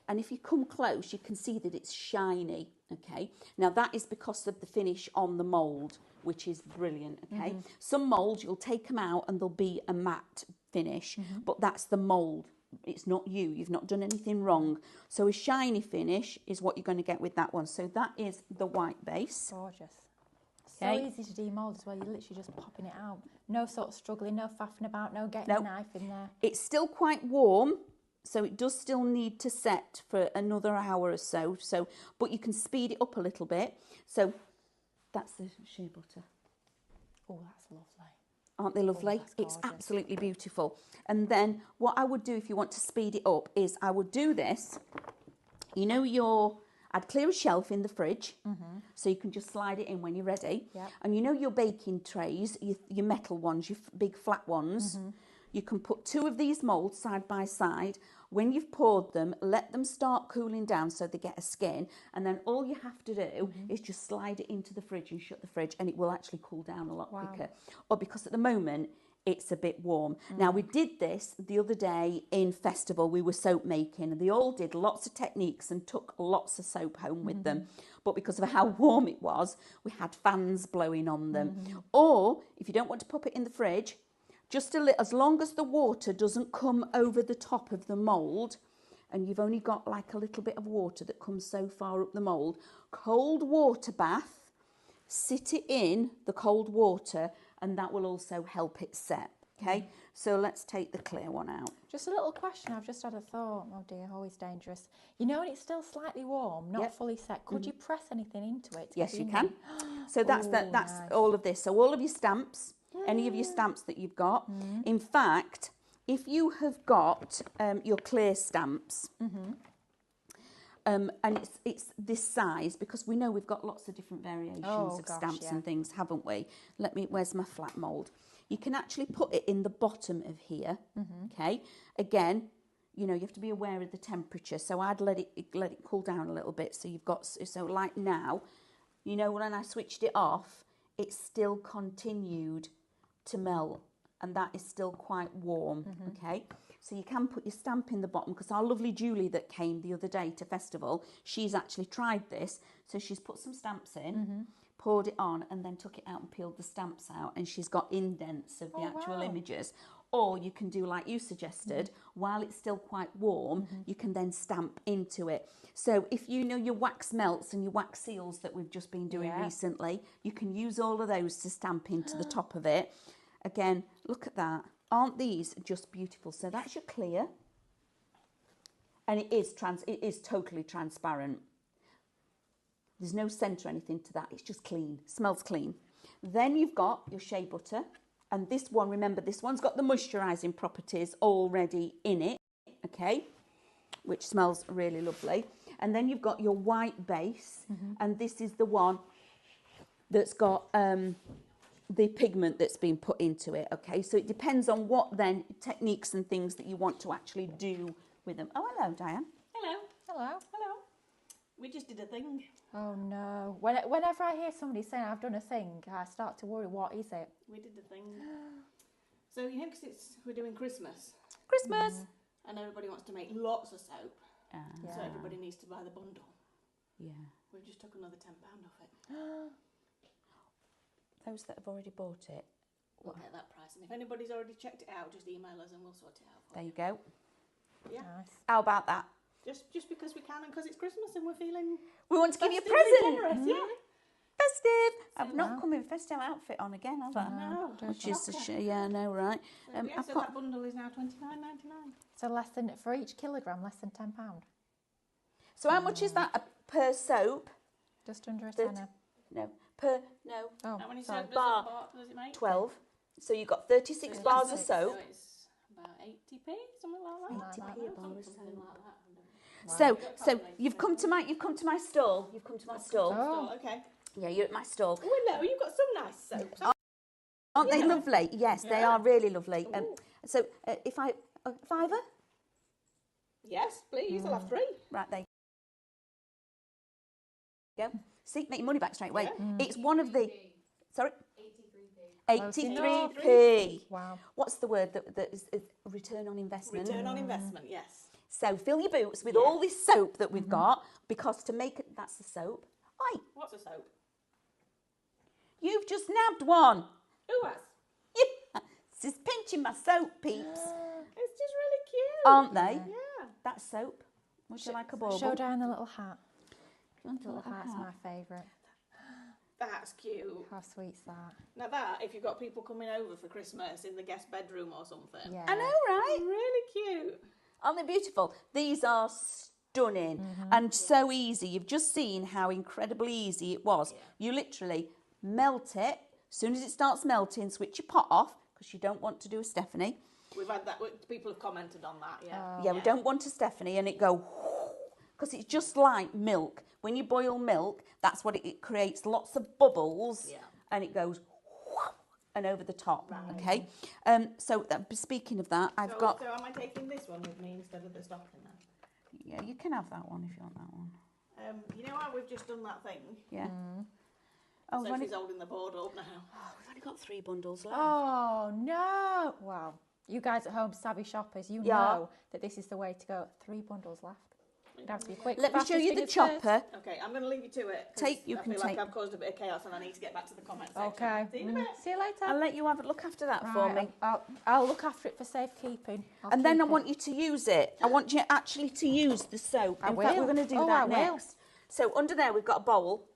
And if you come close, you can see that it's shiny, okay? Now, that is because of the finish on the mould, which is brilliant, okay? Some moulds, you'll take them out and there'll be a matte finish, but that's the mould. It's not you. You've not done anything wrong. So a shiny finish is what you're going to get with that one. So that is the white base. Gorgeous. Okay. So easy to demould as well. You're literally just popping it out. No sort of struggling, no faffing about, no getting a knife in there. It's still quite warm, so it does still need to set for another hour or so. But you can speed it up a little bit. So that's the shea butter. Oh, that's lovely. Aren't they lovely? It's absolutely beautiful. And then what I would do if you want to speed it up is I would do this. You know, I'd clear a shelf in the fridge, so you can just slide it in when you're ready. Yep. And you know your baking trays, your metal ones, your big flat ones. You can put 2 of these moulds side by side. When you've poured them, let them start cooling down so they get a skin. And then all you have to do is just slide it into the fridge and shut the fridge, and it will actually cool down a lot quicker. Or because at the moment, it's a bit warm. Now, we did this the other day in Festival. We were soap making, and they all did lots of techniques and took lots of soap home with them. But because of how warm it was, we had fans blowing on them. Or, if you don't want to pop it in the fridge, just a little, as long as the water doesn't come over the top of the mould, and you've only got like a little bit of water that comes so far up the mould, cold water bath, sit it in the cold water, and that will also help it set, okay? So let's take the clear one out. Just a little question, I've just had a thought. Oh dear, always dangerous. You know when it's still slightly warm, not Yep. fully set, could you press anything into it? to Yes, get you in can. there? So that's Ooh, that's nice. all of this. So all of your stamps, any of your stamps that you've got. In fact, if you have got your clear stamps, and it's this size, because we know we've got lots of different variations Oh, of gosh, stamps yeah. and things, haven't we? Where's my flat mould? You can actually put it in the bottom of here, okay? Again, you know, you have to be aware of the temperature. So I'd let it cool down a little bit. So you've got, so like now, you know, when I switched it off, it still continued to melt, and that is still quite warm, okay? So you can put your stamp in the bottom, because our lovely Julie that came the other day to festival, she's actually tried this. So she's put some stamps in, poured it on, and then took it out and peeled the stamps out, and she's got indents of the actual wow. images. Or you can do like you suggested, while it's still quite warm, you can then stamp into it. So if you know your wax melts and your wax seals that we've just been doing recently, you can use all of those to stamp into the top of it. Again, look at that. Aren't these just beautiful? So that's your clear. And it is totally transparent. There's no scent or anything to that. It's just clean. Smells clean. Then you've got your shea butter. And this one, remember, this one's got the moisturising properties already in it, okay, which smells really lovely. And then you've got your white base, and this is the one that's got the pigment that's been put into it, okay? So it depends on what then techniques and things that you want to actually do with them. Oh, hello, Diane. Hello. Hello. Hello. We just did a thing. Oh no. Whenever I hear somebody saying I've done a thing, I start to worry, what is it? We did the thing. So, you know, because we're doing Christmas, Christmas. and everybody wants to make lots of soap, so Yeah. everybody needs to buy the bundle. Yeah. We've just took another £10 off it. Those that have already bought it, We'll get that price. And if anybody's already checked it out, just email us and we'll sort it out for there you. you go. Yeah. Nice. How about that? Just because we can and because it's Christmas and we're feeling We want to give you a festively present. generous, yeah. Festive. I've So not now- come with a festive outfit on again, have I? No. Which is yeah, I know, right? So, yeah, I've so got that bundle is now $29.99. So for each kilogram, less than £10. So how much is that per soap? Just under a Thirty- tenner. No, no, Oh, How many sorry. soap does it make? 12. So you've got 36 So bars of it's- soap. So it's about 80p, something like that. 80p a bar of Something soap. like that. So you've come to my stall. You've come to my stall. Oh. Okay. Yeah, you're at my stall. Oh, no, you've got some nice soaps. Aren't they lovely? Yes, they are really lovely. So if I fiver, Yes, please. I'll have 3. right there. You go. See, make your money back straight away. Yeah. It's one of the. Sorry. 83p. 83p. Wow. What's the word that is return on investment? Return on investment, yes. So fill your boots with all this soap that we've got, because to make it, that's the soap. Oi, What's a soap? you've just nabbed one. Who has? This is pinching my soap, peeps. It's just really cute. Aren't they? Yeah. That's soap. Would you like a bauble? Show down the little hat. You want a The little little hat's hat? my favourite. That's cute. How sweet's that? Now that, if you've got people coming over for Christmas in the guest bedroom or something. Yeah. I know, right? Really cute. Aren't they beautiful? These are stunning and so easy. You've just seen how incredibly easy it was. You literally melt it. As soon as it starts melting, switch your pot off, because you don't want to do a Stephanie. We've had that. People have commented on that. Yeah. Yeah, we don't want a Stephanie, and it go, because it's just like milk. When you boil milk, that's what it creates, lots of bubbles, and it goes and over the top. Okay. So speaking of that, I've got. So am I taking this one with me instead of the stocking then? Yeah, you can have that one if you want that one. You know how we've just done that thing? Yeah. Oh, we've only, Sophie's holding the board up now. we've only got 3 bundles left. Oh no! Wow. You guys at home, savvy shoppers, you Yeah. know that this is the way to go. 3 bundles left. It'd have to be quick. Let me show fastest you the fingers first. chopper. Okay, I'm going to leave you to it. 'cause You I can feel take- like I've caused a bit of chaos and I need to get back to the comment section. Okay. See you in a bit. See you later. I'll let you have a look after that for me. I'll look after it for safekeeping. And then I want you to use it. I want you actually to use the soap. I In fact, will. we're going to do Oh, that I will. next. So under there, we've got a bowl.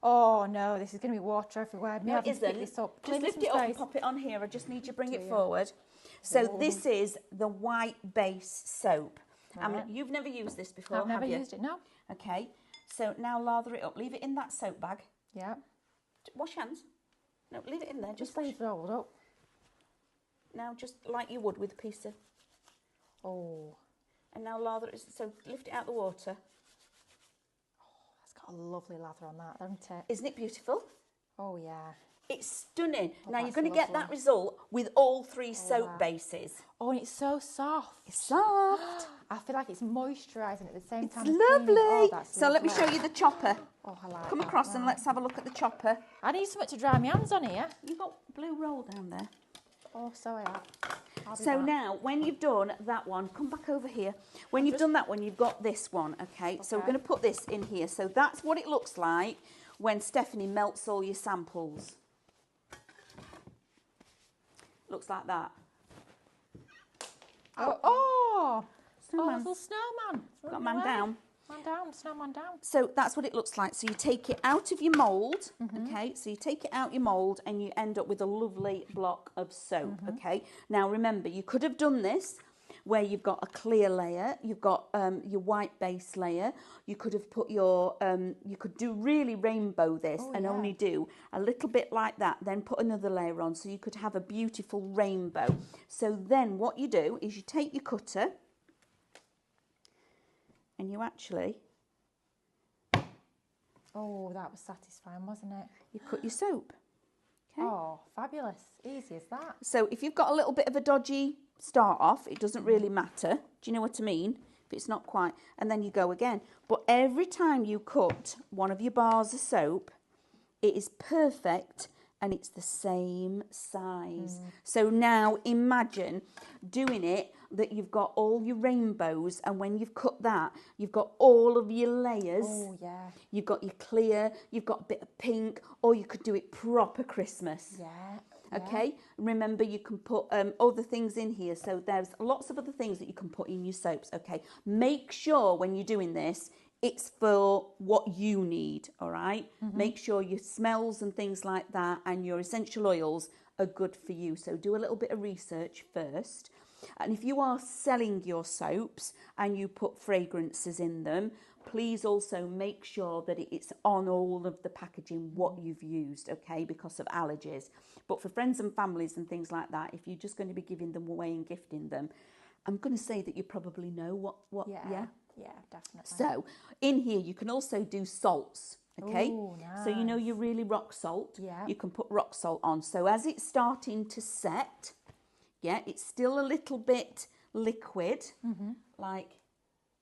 Oh no, this is going to be water everywhere. Me No, it having to pick isn't. this up. Just Clean lift some it up and space. pop it on here. I just need you to bring it Do you? forward. So this is the white base soap. Right. You've never used this before, I've never have you? used it, no. Okay, so now lather it up. Leave it in that soap bag. Yeah. Wash hands. No, leave it in there. Just Just leave it rolled up. now, just like you would with a piece of. Oh, And now lather it. So lift it out the water. that's got a lovely lather on that, hasn't it? Isn't it beautiful? Oh, yeah. It's stunning. Oh, Now you're that's going to get that lovely. result with all 3 soap wow. bases. Oh, and it's so soft. It's soft. I feel like it's moisturising at the same It's time. as cleaning. lovely. Oh, that's So let me lovely. show you the chopper. Oh, I like Come that. across and Right. let's have a look at the chopper. I need something to dry my hands on here. You've got blue roll down there. Oh, so I have. I'll be So back. now, when you've done that one, come back over here. When you've done that one, you've got this one, okay? So we're Okay. going to put this in here. So that's what it looks like when Stephanie melts all your samples. Looks like that. Oh, Snowman. little snowman. It's Got a running man away. down. Man down, snowman down. So that's what it looks like. So you take it out of your mould, okay? So you take it out your mould and you end up with a lovely block of soap, okay? Now remember, you could have done this where you've got a clear layer, you've got your white base layer. You could have put your, you could do really rainbow this and yeah. only do a little bit like that, then put another layer on so you could have a beautiful rainbow. So then what you do is you take your cutter and you actually, Oh, that was satisfying, wasn't it? you cut your soap. Okay. Oh, fabulous. Easy as that. So if you've got a little bit of a dodgy start off, it doesn't really matter. Do you know what I mean? If it's not quite, and then you go again. But every time you cut one of your bars of soap, it is perfect and it's the same size. So now imagine doing it that you've got all your rainbows, and when you've cut that, you've got all of your layers. Oh, yeah. You've got your clear, you've got a bit of pink, or you could do it proper Christmas. Yeah. Okay, remember you can put other things in here. So there's lots of other things that you can put in your soaps. Okay, make sure when you're doing this, it's for what you need. All right? Make sure your smells and things like that and your essential oils are good for you. So do a little bit of research first. And if you are selling your soaps and you put fragrances in them, please also make sure that it's on all of the packaging what you've used, okay, because of allergies. But for friends and families and things like that, if you're just going to be giving them away and gifting them, I'm going to say that you probably know what Yeah, definitely. So in here you can also do salts, okay? Ooh, So you know nice. your really rock salt, Yeah. you can put rock salt on. So as it's starting to set, yeah, it's still a little bit liquid, like,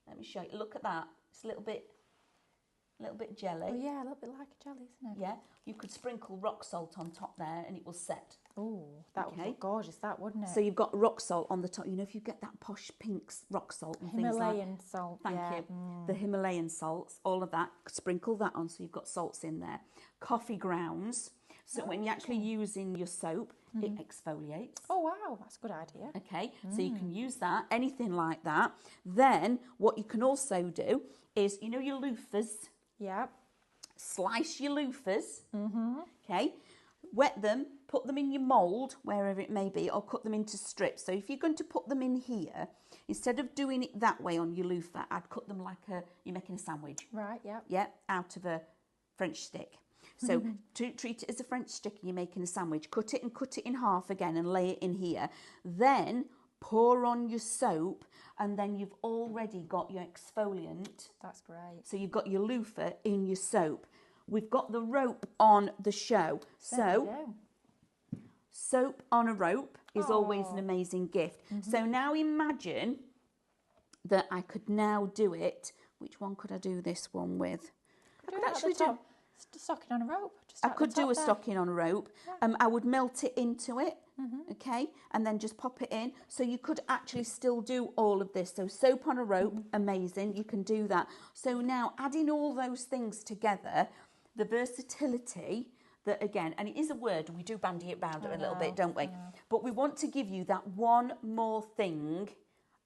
let me show you, look at that. It's a little bit jelly. Oh, yeah, a little bit like a jelly, isn't it? Yeah, you could sprinkle rock salt on top there and it will set. Oh, that would Okay. look gorgeous, that, wouldn't it? So you've got rock salt on the top. You know, if you get that posh pink rock salt and things like Himalayan salt. Thank yeah. you. The Himalayan salts, all of that, sprinkle that on so you've got salts in there. Coffee grounds. So when you're actually using your soap, it exfoliates. Oh, wow, that's a good idea. Okay, so you can use that, anything like that. Then what you can also do is, you know your loofahs, Yeah. slice your loofahs, okay, wet them, put them in your mould, wherever it may be, or cut them into strips. So if you're going to put them in here, instead of doing it that way on your loofah, I'd cut them like you're making a sandwich. Right, yeah. Yeah, out of a French stick. So to treat it as a French stick and you're making a sandwich, cut it in half again and lay it in here. Then pour on your soap and then you've already got your exfoliant. That's great. So you've got your loofah in your soap. We've got the rope on the show. There we So go. soap on a rope is always an amazing gift. So now imagine that I could now do it. Which one could I do this one with? I could actually do... Stocking on a rope. Just I at the could do top a there. stocking on a rope. I would melt it into it, okay, and then just pop it in. So you could actually still do all of this. So soap on a rope, amazing. You can do that. So now adding all those things together, the versatility that again, and it is a word, we do bandy it round a little bit, don't we? But we want to give you that one more thing.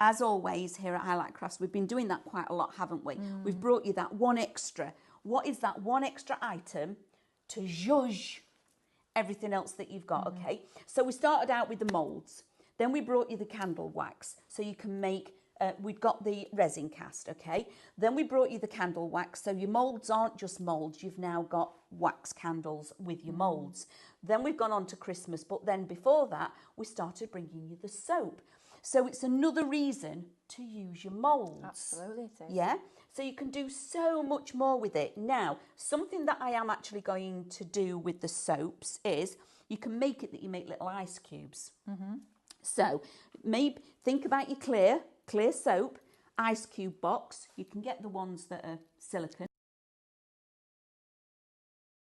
As always, here at Highlight Crafts, we've been doing that quite a lot, haven't we? We've brought you that one extra. What is that one extra item to zhuzh everything else that you've got, okay? So we started out with the moulds. Then we brought you the candle wax, so you can make, we've got the resin cast, okay? Then we brought you the candle wax, so your moulds aren't just moulds, you've now got wax candles with your moulds. Then we've gone on to Christmas, but then before that, we started bringing you the soap. So it's another reason to use your moulds. Absolutely it is. Yeah? So you can do so much more with it. Now, something that I am actually going to do with the soaps is you can make it that you make little ice cubes. So maybe think about your clear soap, ice cube box. You can get the ones that are silicone.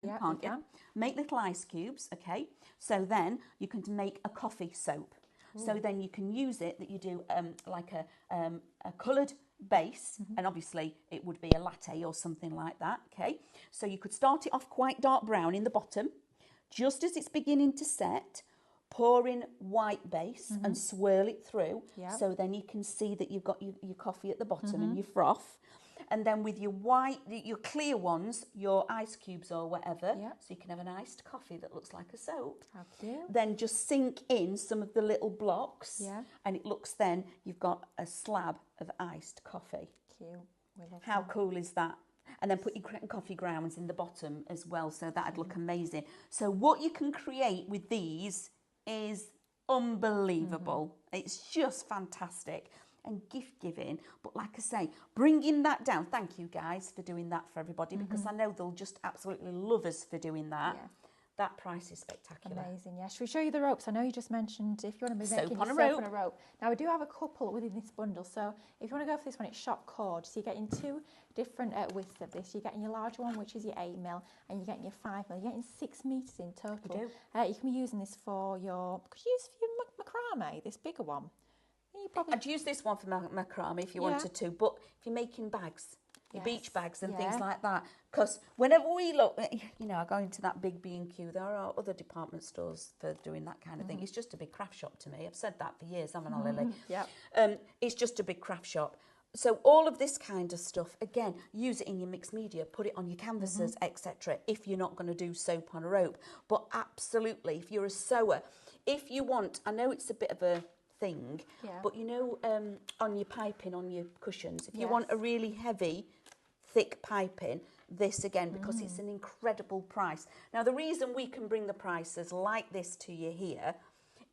Yeah, Can't you you? can. Make little ice cubes, okay? So then you can make a coffee soap. So then you can use it that you do like a coloured base, and obviously it would be a latte or something like that, okay? So you could start it off quite dark brown in the bottom. Just as it's beginning to set, pour in white base and swirl it through. Yeah. So then you can see that you've got your coffee at the bottom and your froth. And then with your your clear ones, your ice cubes or whatever, Yeah. so you can have an iced coffee that looks like a soap. How cute. Then just sink in some of the little blocks, Yeah. and it looks then you've got a slab of iced coffee. Cute. We love How that. cool is that? And then put your coffee grounds in the bottom as well, so that'd look amazing. So what you can create with these is unbelievable. It's just fantastic. And gift giving, but like I say, bringing that down. Thank you guys for doing that for everybody, because I know they'll just absolutely love us for doing that. Yeah. That price is spectacular. Amazing, yeah. Should we show you the ropes? I know you just mentioned if you want to be Soap making on your a soap rope. on a rope. Now we do have a couple within this bundle, so if you want to go for this one, it's shot cord. So you're getting two different widths of this. You're getting your larger one, which is your 8mm, and you're getting your 5mm. You're getting 6 metres in total. You You can be using this for your, could you use for your macrame, this bigger one? You probably, I'd use this one for macrame if you Yeah. wanted to, but if you're making bags, your Yes, beach bags and yeah. things like that, because whenever we look, you know, I go into that big B&Q, there are other department stores for doing that kind of thing. It's just a big craft shop to me. I've said that for years, haven't I, Lily? yeah. It's just a big craft shop. So all of this kind of stuff, again, use it in your mixed media, put it on your canvases, etc. if you're not going to do soap on a rope. But absolutely, if you're a sewer, if you want, I know it's a bit of a thing, Yeah. but you know, on your piping, on your cushions, if you Yes. want a really heavy, thick piping, this again, because it's an incredible price. Now, the reason we can bring the prices like this to you here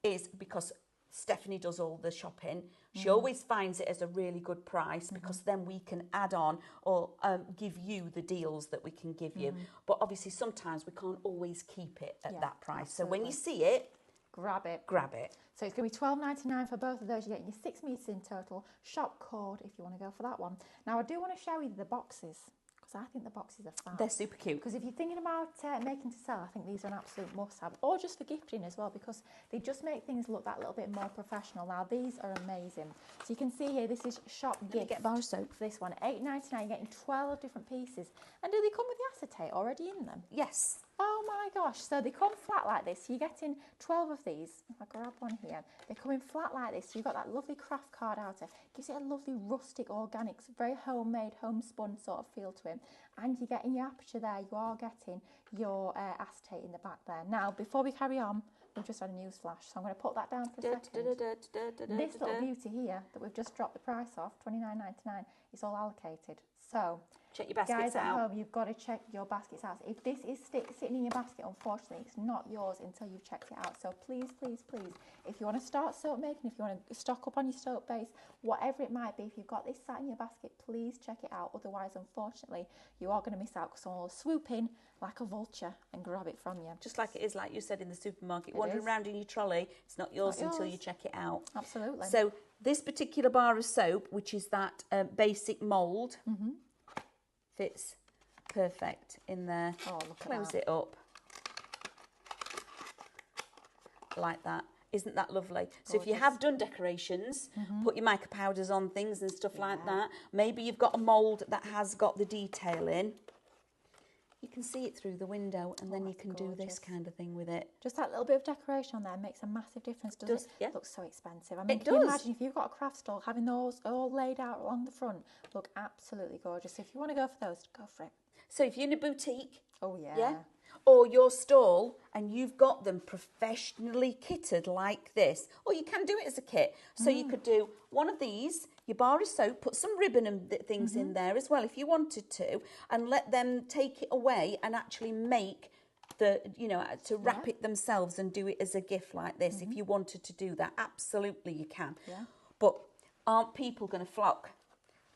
is because Stephanie does all the shopping. She always finds it as a really good price, because then we can add on or give you the deals that we can give you. But obviously sometimes we can't always keep it at Yeah, that price. So when you absolutely. see it, Grab it. grab it. So it's going to be $12.99 for both of those. You're getting your 6 metres in total. Shop cord if you want to go for that one. Now I do want to show you the boxes, because I think the boxes are fab. They're super cute. Because if you're thinking about making to sell, I think these are an absolute must-have, or just for gifting as well, because they just make things look that little bit more professional. Now these are amazing. So you can see here, this is shop gift. Get bar soap. For this one, $8.99. You're getting 12 different pieces. And do they come with the acetate already in them? Yes. Oh my gosh, so they come flat like this. So you're getting 12 of these. If I grab one here, they come in flat like this. So you've got that lovely craft card outer. Gives it a lovely rustic, organic, very homemade, homespun sort of feel to it. And you're getting your aperture there. You are getting your acetate in the back there. Now, before we carry on, we've just had a news flash. So I'm going to put that down for a second. This little beauty here that we've just dropped the price off, $29.99, is all allocated. So Check your baskets guys at out. home, you've got to check your baskets out. If this is sitting in your basket, unfortunately, it's not yours until you've checked it out. So please, please, please, if you want to start soap making, if you want to stock up on your soap base, whatever it might be, if you've got this sat in your basket, please check it out. Otherwise, unfortunately, you are going to miss out, because someone will swoop in like a vulture and grab it from you. Just like it is, like you said, in the supermarket, It wandering is. around in your trolley. It's not yours Not until yours. you check it out. Absolutely. So this particular bar of soap, which is that basic mould, fits perfect in there. Oh, look at Close that. it up like that. Isn't that lovely? So if you Gorgeous. have done decorations, put your mica powders on things and stuff like Yeah. that. Maybe you've got a mould that has got the detail in. You can see it through the window, and then you that's can do this gorgeous. kind of thing with it. Just that little bit of decoration on there makes a massive difference, doesn't Does, it? yeah. It looks so expensive. I mean, It can you does. imagine if you've got a craft stall, having those all laid out along the front, look absolutely gorgeous. If you want to go for those, go for it. So if you're in a boutique, Oh, yeah. yeah, or your stall and you've got them professionally kitted like this, or you can do it as a kit. So you could do one of these, your bar of soap, put some ribbon and things in there as well if you wanted to, and let them take it away and actually make the, you know, to wrap it themselves and do it as a gift like this. If you wanted to do that, absolutely you can. But aren't people going to flock?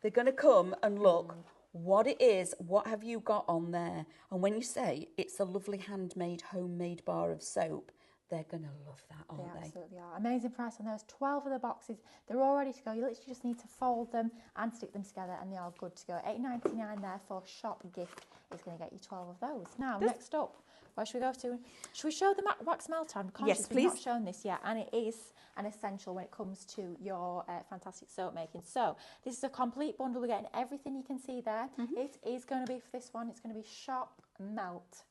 They're going to come and look what it is, what have you got on there? And when you say it's a lovely handmade, homemade bar of soap, they're going to love that, aren't they? Absolutely are. Amazing price on those. 12 of the boxes. They're all ready to go. You literally just need to fold them and stick them together and they are good to go. $8.99 there for shop gift is going to get you 12 of those. Now, next up, where should we go to? Should we show the wax melter? I'm conscious Yes, we've please. not shown this yet, and it is an essential when it comes to your fantastic soap making. So this is a complete bundle. We're getting everything you can see there. It is going to be, for this one, it's going to be shop melt.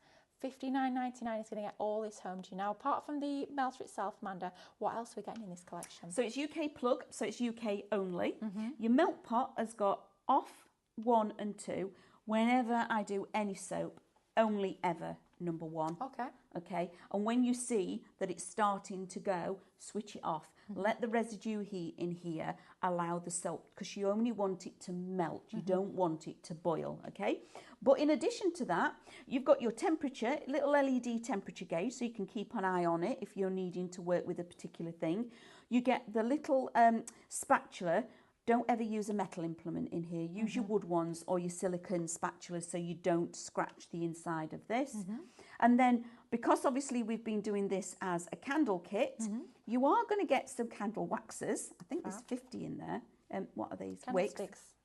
$59.99 is going to get all this home to you. Now, apart from the melter itself, Amanda, what else are we getting in this collection? So it's UK plug, so it's UK only. Your melt pot has got off 1 and 2. Whenever I do any soap, only ever number 1. Okay. And when you see that it's starting to go, switch it off. Let the residue heat in here allow the soap, because you only want it to melt. You don't want it to boil, okay? But in addition to that, you've got your temperature, little LED temperature gauge, so you can keep an eye on it if you're needing to work with a particular thing. You get the little spatula. Don't ever use a metal implement in here. Use your wood ones or your silicone spatulas so you don't scratch the inside of this. And then, because obviously we've been doing this as a candle kit, you are going to get some candle waxes. I think there's 50 in there. What are these? Wicks.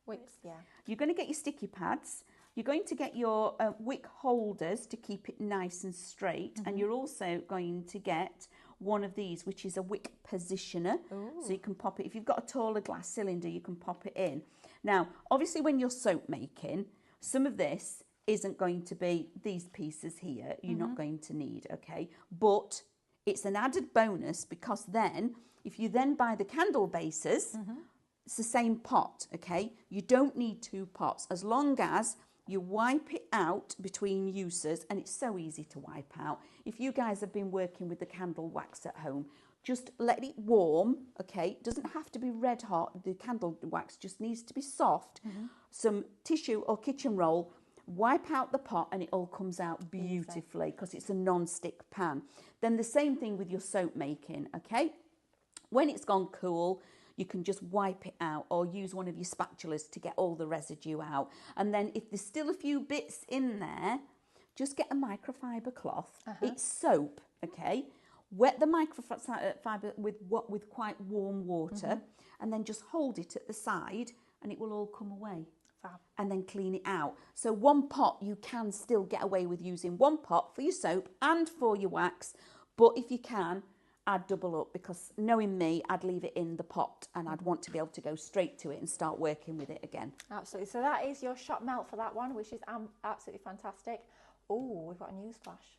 Wicks, yeah. You're going to get your sticky pads. You're going to get your wick holders to keep it nice and straight. And you're also going to get one of these, which is a wick positioner. So you can pop it, if you've got a taller glass cylinder, you can pop it in. Now, obviously when you're soap making, some of this isn't going to be these pieces here. You're not going to need, okay? But it's an added bonus, because then, if you then buy the candle bases, it's the same pot, okay? You don't need 2 pots, as long as you wipe it out between uses, and it's so easy to wipe out. If you guys have been working with the candle wax at home, just let it warm, okay? It doesn't have to be red hot. The candle wax just needs to be soft. Some tissue or kitchen roll, wipe out the pot and it all comes out beautifully, because it's a non-stick pan. Then the same thing with your soap making, okay? When it's gone cool, you can just wipe it out or use one of your spatulas to get all the residue out. And then if there's still a few bits in there, just get a microfiber cloth. It's soap, okay? Wet the microfiber with quite warm water, and then just hold it at the side and it will all come away. And then clean it out. So one pot, you can still get away with using one pot for your soap and for your wax. But if you can, I'd double up, because knowing me, I'd leave it in the pot and I'd want to be able to go straight to it and start working with it again. Absolutely. So that is your shop melt for that one, which is absolutely fantastic. Oh, we've got a news flash.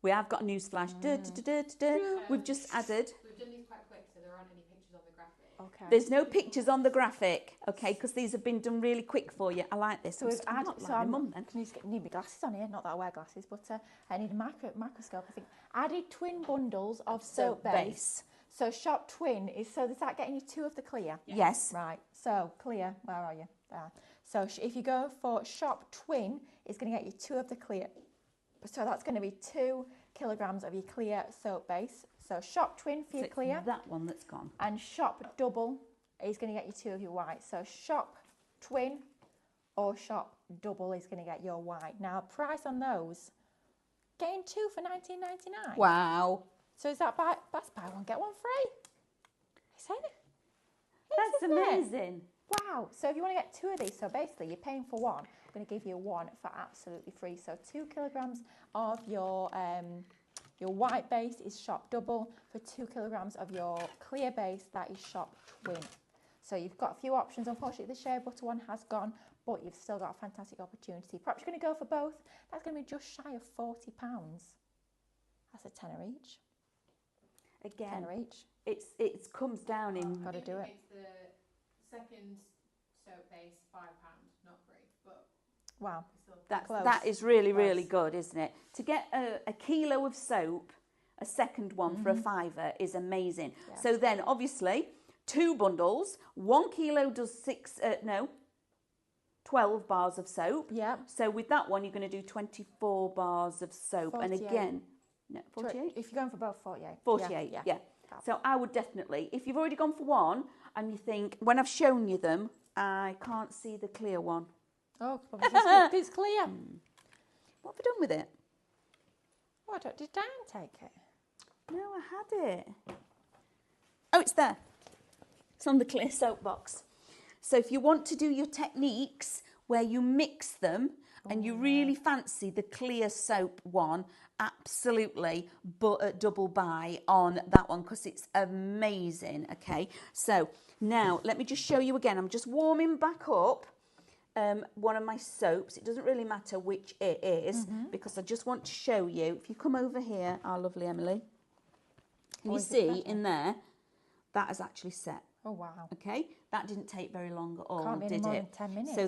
We have got a news flash. We've just added. We've done these quite quick, so there aren't any pictures on the graphic. Okay. There's no pictures on the graphic, okay, because these have been done really quick for you. I like this. So we've added, Mum then. Need my glasses on here, not that I wear glasses, but I need a microscope, I think. Added twin bundles of soap base. So shop twin is, so is that getting you 2 of the clear? Yes. Right, so clear, where are you? There. So if you go for shop twin, it's going to get you 2 of the clear. So that's going to be 2 kilograms of your clear soap base. So shop twin for your clear. That one that's gone. And shop double is going to get you 2 of your white. So shop twin or shop double is going to get your white. Now, price on those, getting 2 for $19.99. Wow. So is that that's buy one, get one free? Is it? That's amazing. Wow. So if you want to get 2 of these, so basically you're paying for one. I'm going to give you 1 for absolutely free. So 2 kilograms of your white base is shop double. For 2 kilograms of your clear base, that is shop twin. So you've got a few options. Unfortunately, the shea butter one has gone, but you've still got a fantastic opportunity. Perhaps you're going to go for both. That's going to be just shy of £40. That's a tenner each. Again, Tenner each. it comes down in. Got to do it. It's the second soap base £5, not free, but Wow. That Close. is really, Close. really good, isn't it? To get a kilo of soap, a second one for a £5 is amazing. Yeah. So then, obviously, 2 bundles, 1 kilo does 12 bars of soap. Yeah. So with that one, you're going to do 24 bars of soap. 48. And again, no, 48? If you're going for both, 48. 48, Yeah. yeah. So I would definitely, if you've already gone for one and you think, when I've shown you them, I can't see the clear one. Oh, it's clear. What have I done with it? Oh, did Dan take it? No, I had it. Oh, it's there. It's on the clear soap box. So if you want to do your techniques where you mix them and you really fancy the clear soap one, absolutely double buy on that one because it's amazing. Okay, so now let me just show you again. I'm just warming back up one of my soaps. It doesn't really matter which it is because I just want to show you. If you come over here, our lovely Emily, can you see in there that has actually set. Oh, wow. Okay, that didn't take very long at all, Can't be any did more it? than 10 minutes. So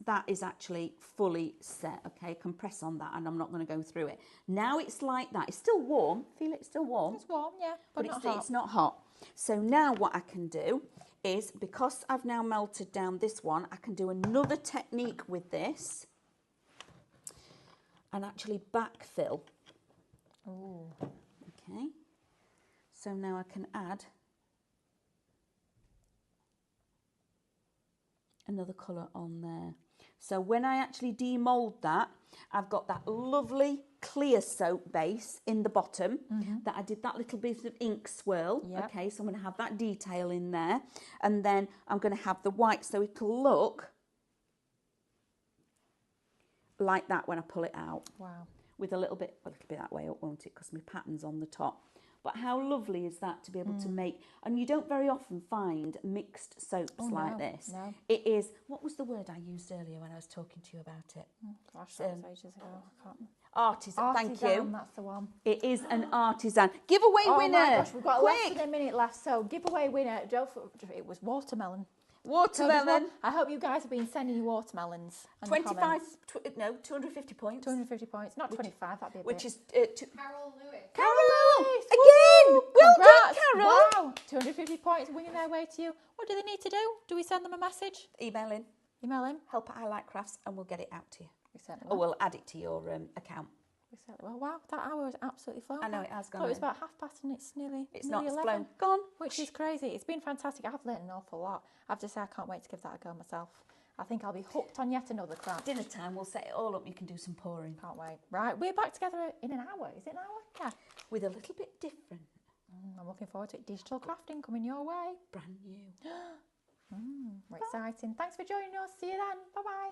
that is actually fully set. Okay, I can press on that and I'm not going to go through it. Now it's like that. It's still warm. Feel it? It's still warm. It's warm, yeah, but not hot. It's not hot. So now what I can do is, because I've now melted down this one, I can do another technique with this and actually backfill. Oh. Okay. So now I can add another colour on there. So when I actually demould that, I've got that lovely clear soap base in the bottom that I did that little bit of ink swirl. Yep. Okay, so I'm going to have that detail in there. And then I'm going to have the white so it'll look like that when I pull it out. Wow. With a little bit that way up, won't it? Because my pattern's on the top. But how lovely is that to be able to make? And you don't very often find mixed soaps like this. No. It is, what was the word I used earlier when I was talking to you about it? Gosh, that was ages ago. I can't. Artisan, thank you. That's the one. It is an artisan. Giveaway winner. Oh my gosh, we've got Quick. less than a minute left. So giveaway winner, it was watermelon. Watermelon. I hope you guys have been sending you watermelons. 25, 250 points. 250 points, not 25, that'd be a Which bit. is Carol Lewis. Carol Lewis, again. woo! Well Congrats. done, Carol. Wow, 250 points winging their way to you. What do they need to do? Do we send them a message? Email in. Email in? Help at I Like Crafts and we'll get it out to you. We certainly Or will. we'll add it to your account. We certainly will. Wow, that hour was absolutely flown. I know, it has gone So it was in. about 11:30 and it's nearly It's not, it's 11, blown. Gone. which is crazy. It's been fantastic. I've learned an awful lot. I have to say I can't wait to give that a go myself. I think I'll be hooked on yet another craft. Dinner time, we'll set it all up. You can do some pouring. Can't wait. Right, we're back together in an hour. Is it an hour? Yeah. With a little bit different. I'm looking forward to it. Digital crafting coming your way. Brand new. We're exciting. Thanks for joining us. See you then. Bye-bye.